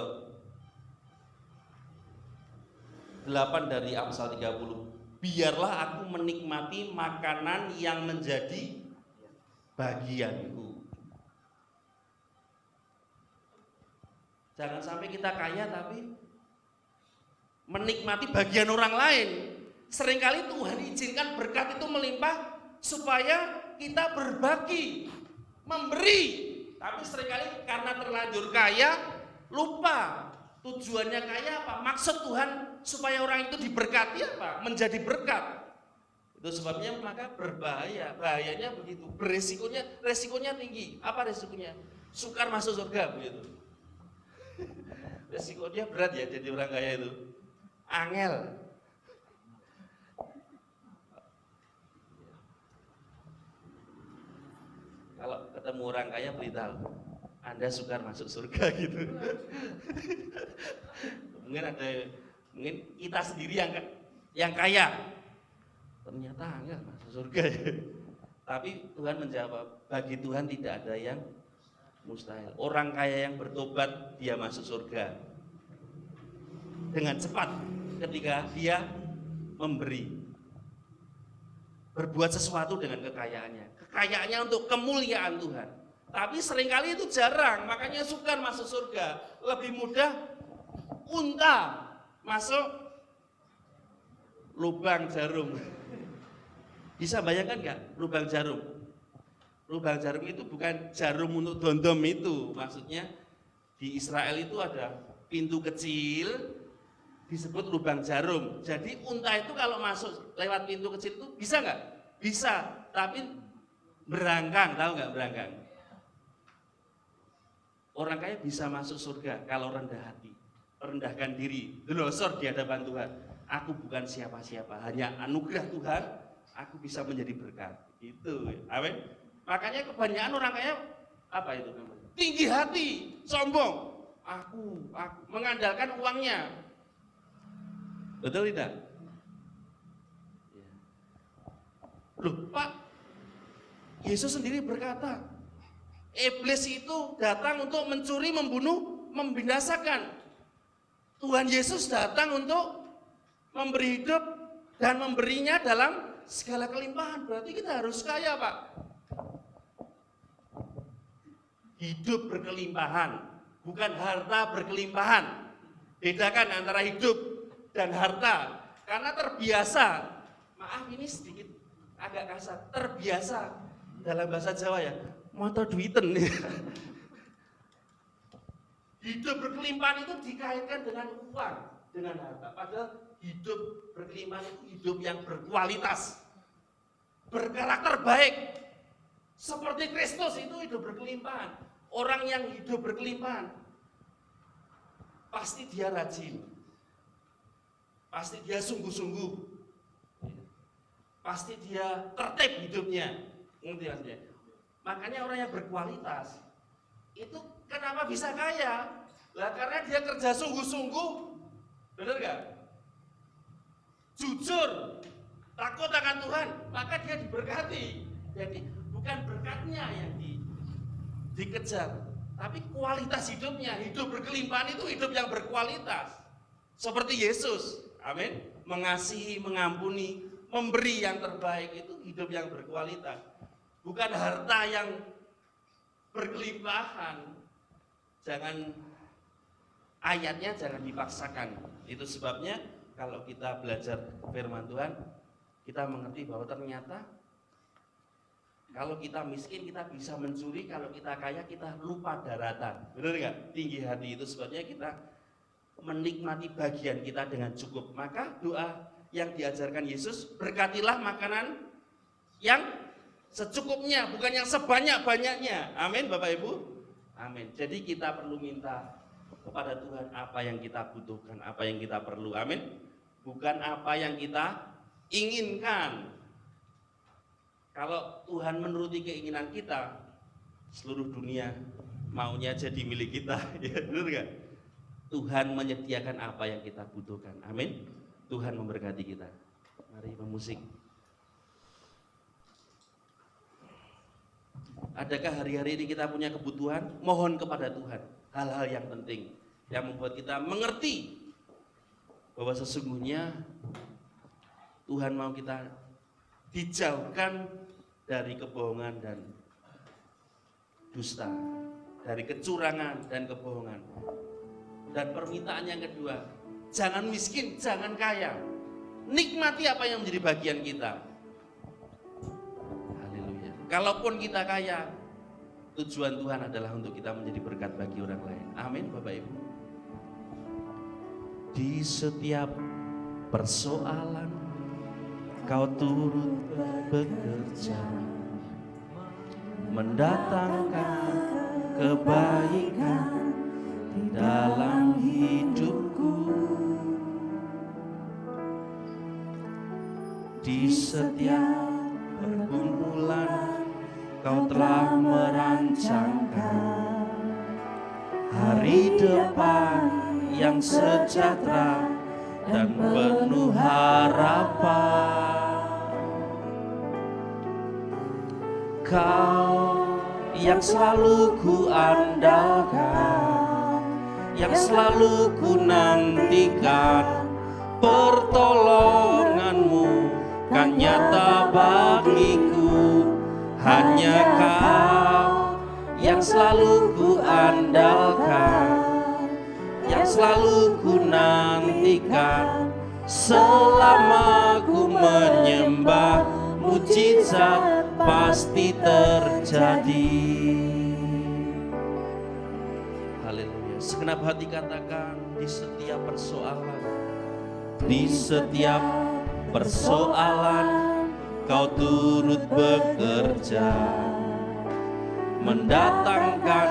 8 dari Amsal 30. Biarlah aku menikmati makanan yang menjadi bagianku. Jangan sampai kita kaya tapi menikmati bagian orang lain. Seringkali Tuhan izinkan berkat itu melimpah supaya kita berbagi, memberi. Tapi seringkali karena terlanjur kaya, lupa tujuannya kaya apa? Maksud Tuhan supaya orang itu diberkati apa? Menjadi berkat. Itu sebabnya maka berbahaya. Bahayanya begitu. Resikonya tinggi. Apa resikonya? Sukar masuk surga begitu. Resikonya berat ya jadi orang kaya itu. Angel. Kalau ketemu orang kaya beritahu, Anda sukar masuk surga gitu. Mungkin kita sendiri yang kaya. Ternyata angel masuk surga ya. Tapi Tuhan menjawab, bagi Tuhan tidak ada yang mustahil. Orang kaya yang bertobat dia masuk surga dengan cepat ketika dia memberi, berbuat sesuatu dengan kekayaannya untuk kemuliaan Tuhan. Tapi seringkali itu jarang, makanya sukar masuk surga. Lebih mudah unta masuk lubang jarum. Bisa bayangkan nggak lubang jarum? Lubang jarum itu bukan jarum untuk dondom itu, maksudnya di Israel itu ada pintu kecil disebut lubang jarum. Jadi unta itu kalau masuk lewat pintu kecil itu bisa nggak? Bisa, tapi berangkang, tahu nggak berangkang? Orang kaya bisa masuk surga kalau rendah hati, rendahkan diri, delosor di hadapan Tuhan. Aku bukan siapa-siapa, hanya anugerah Tuhan, aku bisa menjadi berkat. Itu, amin. Makanya kebanyakan orang kaya apa itu namanya? Tinggi hati, sombong. Aku mengandalkan uangnya. Betul tidak? Loh, Pak, Yesus sendiri berkata, iblis itu datang untuk mencuri, membunuh, membinasakan. Tuhan Yesus datang untuk memberi hidup dan memberinya dalam segala kelimpahan. Berarti kita harus kaya, Pak. Hidup berkelimpahan, bukan harta berkelimpahan. Bedakan antara hidup dan harta. Karena terbiasa, maaf ini sedikit agak kasar, terbiasa dalam bahasa Jawa ya, moto duiten. Hidup berkelimpahan itu dikaitkan dengan uang, dengan harta. Padahal hidup berkelimpahan itu hidup yang berkualitas, berkarakter baik. Seperti Kristus itu hidup berkelimpahan. Orang yang hidup berkelimpahan pasti dia rajin, pasti dia sungguh-sungguh, pasti dia tertib hidupnya. Makanya orang yang berkualitas itu kenapa bisa kaya? Lah karena dia kerja sungguh-sungguh, benar gak? Jujur, takut akan Tuhan, maka dia diberkati. Jadi bukan berkatnya yang dikejar, tapi kualitas hidupnya. Hidup berkelimpahan itu hidup yang berkualitas. Seperti Yesus, amin. Mengasihi, mengampuni, memberi yang terbaik, itu hidup yang berkualitas. Bukan harta yang berkelimpahan. Ayatnya jangan dipaksakan. Itu sebabnya kalau kita belajar firman Tuhan, kita mengerti bahwa ternyata kalau kita miskin kita bisa mencuri, kalau kita kaya kita lupa daratan. Benar nggak? Tinggi hati. Itu sebabnya kita menikmati bagian kita dengan cukup. Maka doa yang diajarkan Yesus, berkatilah makanan yang secukupnya, bukan yang sebanyak-banyaknya. Amin Bapak Ibu. Amin. Jadi kita perlu minta kepada Tuhan apa yang kita butuhkan, apa yang kita perlu. Amin. Bukan apa yang kita inginkan. Kalau Tuhan menuruti keinginan kita, seluruh dunia maunya jadi milik kita. Ya, benar gak? Tuhan menyediakan apa yang kita butuhkan. Amin. Tuhan memberkati kita. Mari pemusik. Adakah hari-hari ini kita punya kebutuhan? Mohon kepada Tuhan hal-hal yang penting yang membuat kita mengerti bahwa sesungguhnya Tuhan mau kita dijauhkan dari kebohongan dan dusta, dari kecurangan dan kebohongan. Dan permintaan yang kedua, jangan miskin, jangan kaya. Nikmati apa yang menjadi bagian kita. Haleluya. Kalaupun kita kaya, tujuan Tuhan adalah untuk kita menjadi berkat bagi orang lain. Amin, Bapak Ibu. Di setiap persoalan kau turut bekerja, mendatangkan kebaikan di dalam hidupku. Di setiap pergumulan kau telah merancangkan hari depan yang sejahtera dan penuh harapan. Kau yang selalu ku andalkan, yang selalu ku nantikan, pertolonganmu kan nyata bagiku. Hanya kau yang selalu ku andalkan, yang selalu ku nantikan, selama ku menyembah, mujizat pasti terjadi. Haleluya. Segenap hati katakan, di setiap persoalan, di setiap persoalan kau turut bekerja, mendatangkan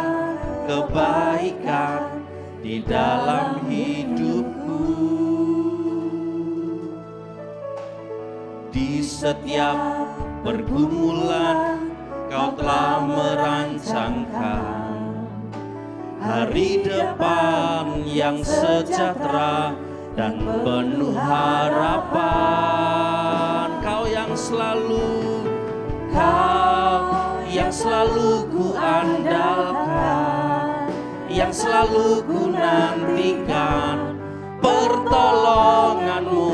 kebaikan di dalam hidupku. Di setiap pergumulan kau telah merancangkan hari depan yang sejahtera dan penuh harapan. Kau yang selalu ku andalkan, yang selalu ku nantikan, pertolonganmu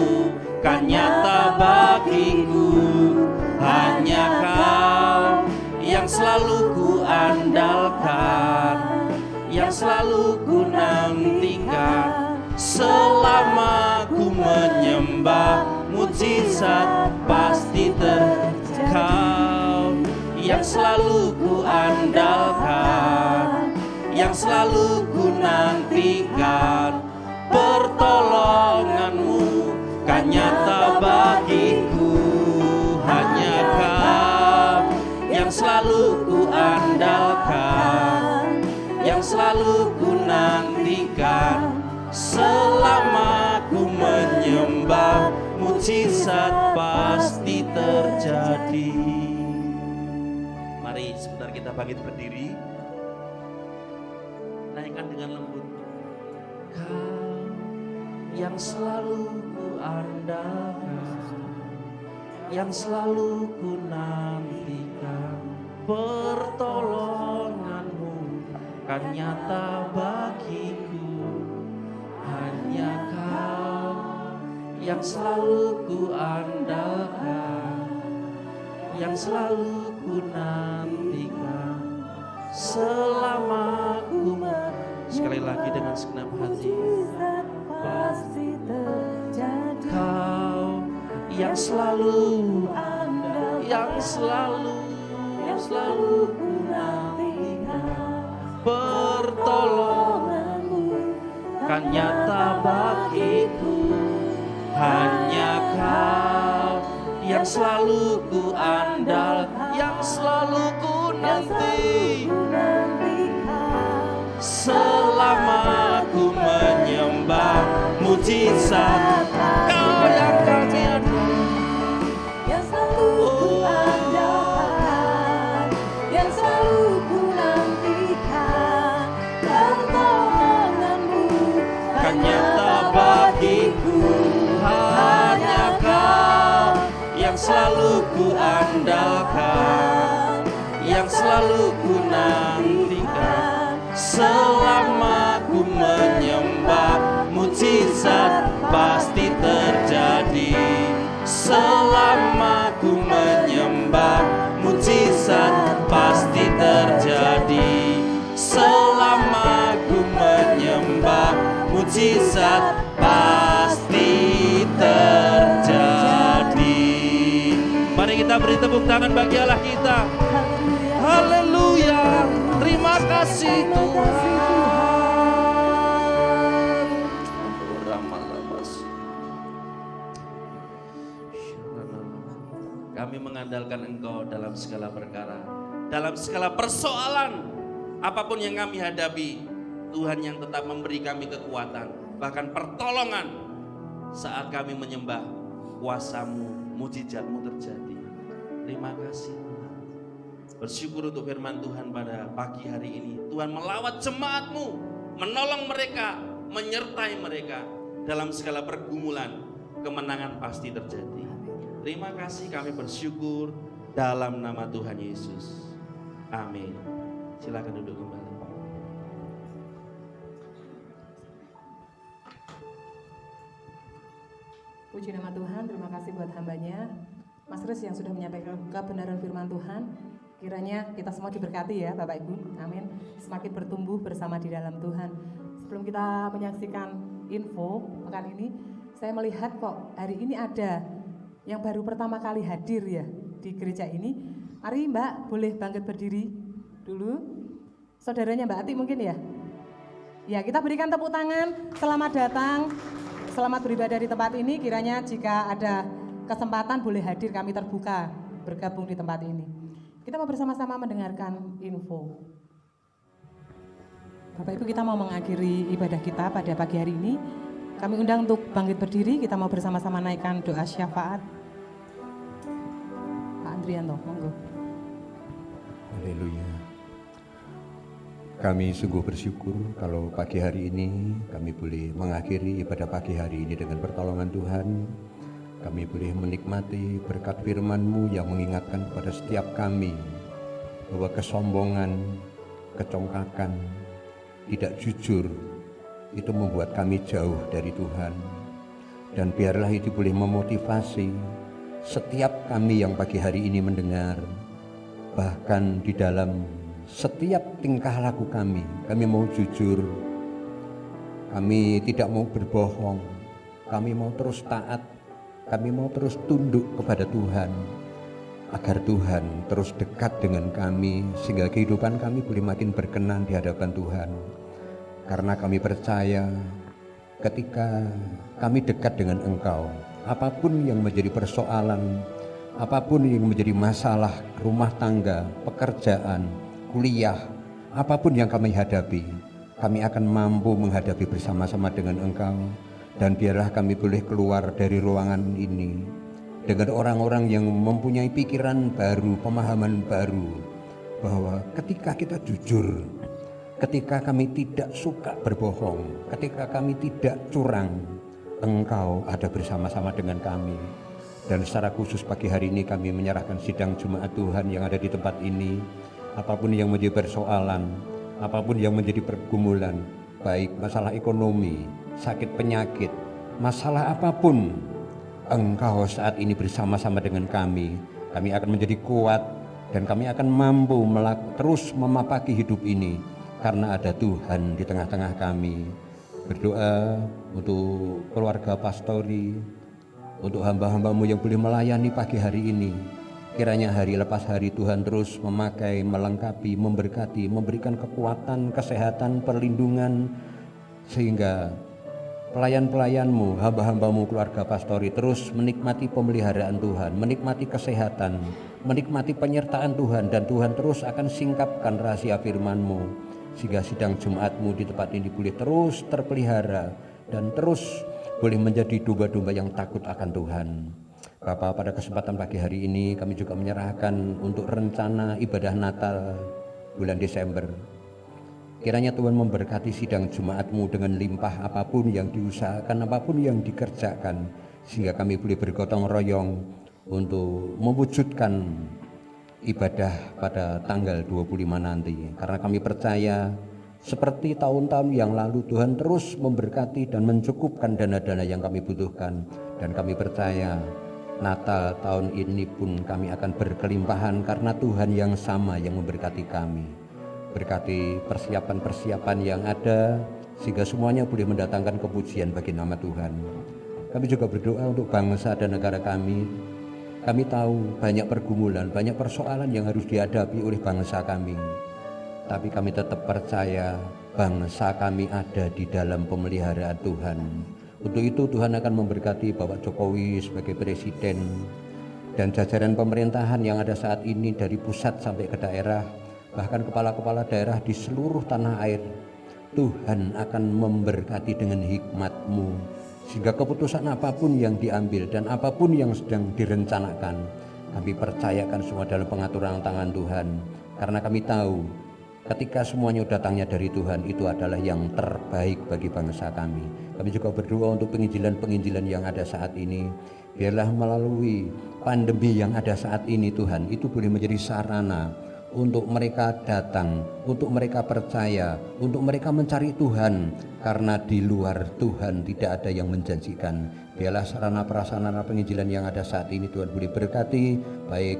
kan nyata bagiku. Hanya kau yang selalu ku andalkan, yang selalu ku nantikan, selama ku menyembah, mujizat pasti terjadi. Kau yang selalu ku andalkan, yang selalu ku nantikan, pertolonganmu kan nyata bagiku. Hanya kau yang selalu ku andalkan, yang selalu ku nantikan, selama ku menyembah, mujizat pasti terjadi. Mari sebentar kita bangkit berdiri, naikkan dengan lembut. Kau yang selalu ku andalkan, yang selalu ku nantikan, pertolonganmu kan nyata bagiku. Hanya kau yang selalu ku andalkan, yang selalu ku nantikan, selama ku sekali lagi dengan segenap hati. Kau yang selalu ku nantikan, pertolonganmu kan nyata bagiku. Hanya kau yang selalu ku andalkan, yang selalu ku nanti, selama ku menyembah, mujizat kau yang kami andalkan, yang selalu ku andalkan, yang selalu ku nantikan, pertolonganmu kan nyata bagiku. hanya kau yang selalu ku andalkan, yang selalu ku nantikan. Selama ku menyembah, mujizat pasti terjadi. Selama ku menyembah, mujizat pasti terjadi. Selama ku menyembah, mujizat pasti terjadi. Mari kita beri tepuk tangan bagi Allah kita. Haleluya. Terima kasih Tuhan. Kami mengandalkan Engkau dalam segala perkara, dalam segala persoalan, apapun yang kami hadapi. Tuhan yang tetap memberi kami kekuatan, bahkan pertolongan saat kami menyembah. Kuasa-Mu, mujizat-Mu terjadi. Terima kasih Tuhan. Bersyukur untuk firman Tuhan pada pagi hari ini. Tuhan melawat jemaat-Mu, menolong mereka, menyertai mereka dalam segala pergumulan. Kemenangan pasti terjadi. Terima kasih, kami bersyukur dalam nama Tuhan Yesus. Amin. Silakan duduk kembali. Puji nama Tuhan, terima kasih buat hambanya Mas Kris yang sudah menyampaikan kebenaran firman Tuhan. Kiranya kita semua diberkati ya Bapak Ibu, amin. Semakin bertumbuh bersama di dalam Tuhan. Sebelum kita menyaksikan info pekan ini, saya melihat kok hari ini ada yang baru pertama kali hadir ya di gereja ini. Mari Mbak, boleh bangkit berdiri dulu. Saudaranya Mbak Ati mungkin ya? Ya, kita berikan tepuk tangan, selamat datang. Selamat beribadah di tempat ini, kiranya jika ada kesempatan boleh hadir, kami terbuka bergabung di tempat ini. Kita mau bersama-sama mendengarkan info. Bapak Ibu, kita mau mengakhiri ibadah kita pada pagi hari ini. Kami undang untuk bangkit berdiri, kita mau bersama-sama naikkan doa syafaat. Pak Andrianto, monggo. Haleluya. Kami sungguh bersyukur kalau pagi hari ini kami boleh mengakhiri ibadah pagi hari ini dengan pertolongan Tuhan. Kami boleh menikmati berkat firman-Mu yang mengingatkan kepada setiap kami bahwa kesombongan, kecongkakan, tidak jujur itu membuat kami jauh dari Tuhan. Dan biarlah itu boleh memotivasi setiap kami yang pagi hari ini mendengar, bahkan di dalam setiap tingkah laku kami mau jujur, kami tidak mau berbohong, kami mau terus taat, kami mau terus tunduk kepada Tuhan, agar Tuhan terus dekat dengan kami, sehingga kehidupan kami boleh makin berkenan di hadapan Tuhan. Karena kami percaya ketika kami dekat dengan Engkau, apapun yang menjadi persoalan, apapun yang menjadi masalah rumah tangga, pekerjaan, kuliah, apapun yang kami hadapi, kami akan mampu menghadapi bersama-sama dengan Engkau. Dan biarlah kami boleh keluar dari ruangan ini dengan orang-orang yang mempunyai pikiran baru, pemahaman baru, bahwa ketika kita jujur, ketika kami tidak suka berbohong, ketika kami tidak curang, Engkau ada bersama-sama dengan kami. Dan secara khusus pagi hari ini kami menyerahkan sidang Jumat Tuhan yang ada di tempat ini. Apapun yang menjadi persoalan, apapun yang menjadi pergumulan, baik masalah ekonomi, sakit penyakit, masalah apapun, Engkau saat ini bersama-sama dengan kami. Kami akan menjadi kuat dan kami akan mampu terus memapaki hidup ini karena ada Tuhan di tengah-tengah kami. Berdoa untuk keluarga pastori, untuk hamba-hamba-Mu yang boleh melayani pagi hari ini. Kiranya hari lepas hari Tuhan terus memakai, melengkapi, memberkati, memberikan kekuatan, kesehatan, perlindungan, sehingga pelayan-pelayan-Mu, hamba-hamba-Mu, keluarga pastori terus menikmati pemeliharaan Tuhan, menikmati kesehatan, menikmati penyertaan Tuhan, dan Tuhan terus akan singkapkan rahasia firman-Mu, sehingga sidang Jumat-Mu di tempat ini boleh terus terpelihara dan terus boleh menjadi domba-domba yang takut akan Tuhan. Bapak, pada kesempatan pagi hari ini kami juga menyerahkan untuk rencana ibadah Natal bulan Desember. Kiranya Tuhan memberkati sidang Jumat-Mu dengan limpah apapun yang diusahakan, apapun yang dikerjakan, sehingga kami boleh bergotong royong untuk mewujudkan ibadah pada tanggal 25 nanti. Karena kami percaya seperti tahun-tahun yang lalu Tuhan terus memberkati dan mencukupkan dana-dana yang kami butuhkan. Dan kami percaya Natal tahun ini pun kami akan berkelimpahan karena Tuhan yang sama yang memberkati kami. Berkati persiapan-persiapan yang ada sehingga semuanya boleh mendatangkan kepujian bagi nama Tuhan. Kami juga berdoa untuk bangsa dan negara kami. Kami tahu banyak pergumulan, banyak persoalan yang harus dihadapi oleh bangsa kami. Tapi kami tetap percaya bangsa kami ada di dalam pemeliharaan Tuhan. Untuk itu Tuhan akan memberkati Bapak Jokowi sebagai presiden dan jajaran pemerintahan yang ada saat ini dari pusat sampai ke daerah, bahkan kepala-kepala daerah di seluruh tanah air. Tuhan akan memberkati dengan hikmat-Mu sehingga keputusan apapun yang diambil dan apapun yang sedang direncanakan, kami percayakan semua dalam pengaturan tangan Tuhan. Karena kami tahu ketika semuanya datangnya dari Tuhan, itu adalah yang terbaik bagi bangsa kami. Kami juga berdoa untuk penginjilan-penginjilan yang ada saat ini. Biarlah melalui pandemi yang ada saat ini Tuhan, itu boleh menjadi sarana untuk mereka datang, untuk mereka percaya, untuk mereka mencari Tuhan. Karena di luar Tuhan tidak ada yang menjanjikan. Biarlah sarana prasarana penginjilan yang ada saat ini Tuhan boleh berkati, baik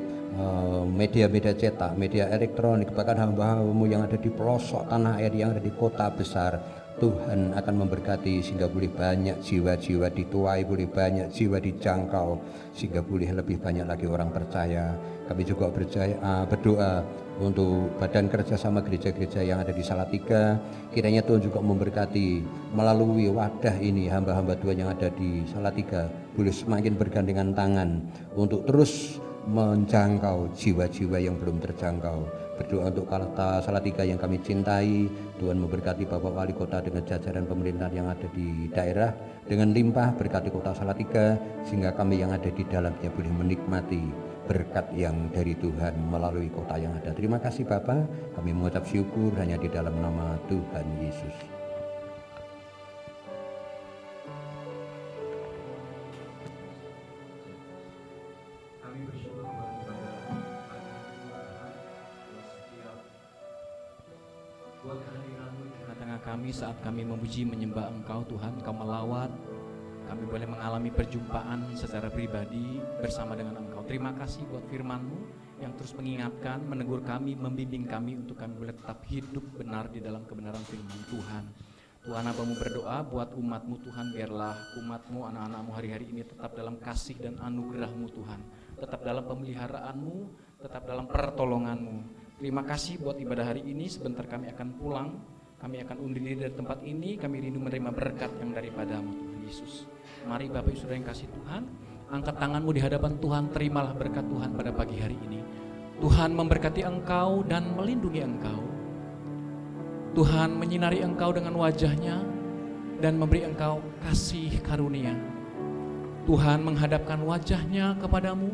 media-media cetak, media elektronik, bahkan hamba-hamba-Mu yang ada di pelosok tanah air, yang ada di kota besar. Tuhan akan memberkati sehingga boleh banyak jiwa-jiwa dituai, boleh banyak jiwa dijangkau, sehingga boleh lebih banyak lagi orang percaya. Kami juga berdoa untuk Badan Kerjasama Gereja-Gereja yang ada di Salatiga. Kiranya Tuhan juga memberkati melalui wadah ini hamba-hamba Tuhan yang ada di Salatiga boleh semakin bergandengan tangan untuk terus menjangkau jiwa-jiwa yang belum terjangkau. Berdoa untuk Kota Salatiga yang kami cintai. Tuhan memberkati Bapak Wali Kota dengan jajaran pemerintahan yang ada di daerah dengan limpah. Berkati Kota Salatiga sehingga kami yang ada di dalamnya boleh menikmati berkat yang dari Tuhan melalui kota yang ada. Terima kasih Bapak, kami mengucap syukur hanya di dalam nama Tuhan Yesus. Kami saat kami memuji menyembah Engkau Tuhan, Engkau melawat, kami boleh mengalami perjumpaan secara pribadi bersama dengan Engkau. Terima kasih buat firman-Mu yang terus mengingatkan, menegur kami, membimbing kami untuk kami boleh tetap hidup benar di dalam kebenaran firman Tuhan. Tuhan, Hamba-Mu berdoa buat umat-Mu Tuhan, biarlah umat-Mu, anak-anak-Mu hari-hari ini tetap dalam kasih dan anugerah-Mu Tuhan, tetap dalam pemeliharaan-Mu, tetap dalam pertolongan-Mu. Terima kasih buat ibadah hari ini. Sebentar kami akan pulang. Kami akan undur diri dari tempat ini. Kami rindu menerima berkat yang daripada-Mu Tuhan Yesus. Mari Bapak Ibu Saudara yang kasih Tuhan, angkat tanganmu di hadapan Tuhan. Terimalah berkat Tuhan pada pagi hari ini. Tuhan memberkati engkau dan melindungi engkau. Tuhan menyinari engkau dengan wajah-Nya dan memberi engkau kasih karunia. Tuhan menghadapkan wajah-Nya kepadamu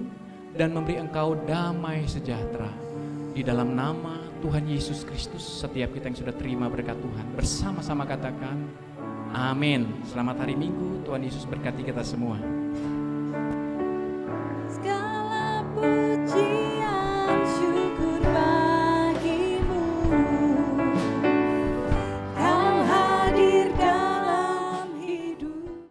dan memberi engkau damai sejahtera. Di dalam nama Tuhan Yesus Kristus, setiap kita yang sudah terima berkat Tuhan bersama-sama katakan amin. Selamat hari Minggu, Tuhan Yesus berkati kita semua.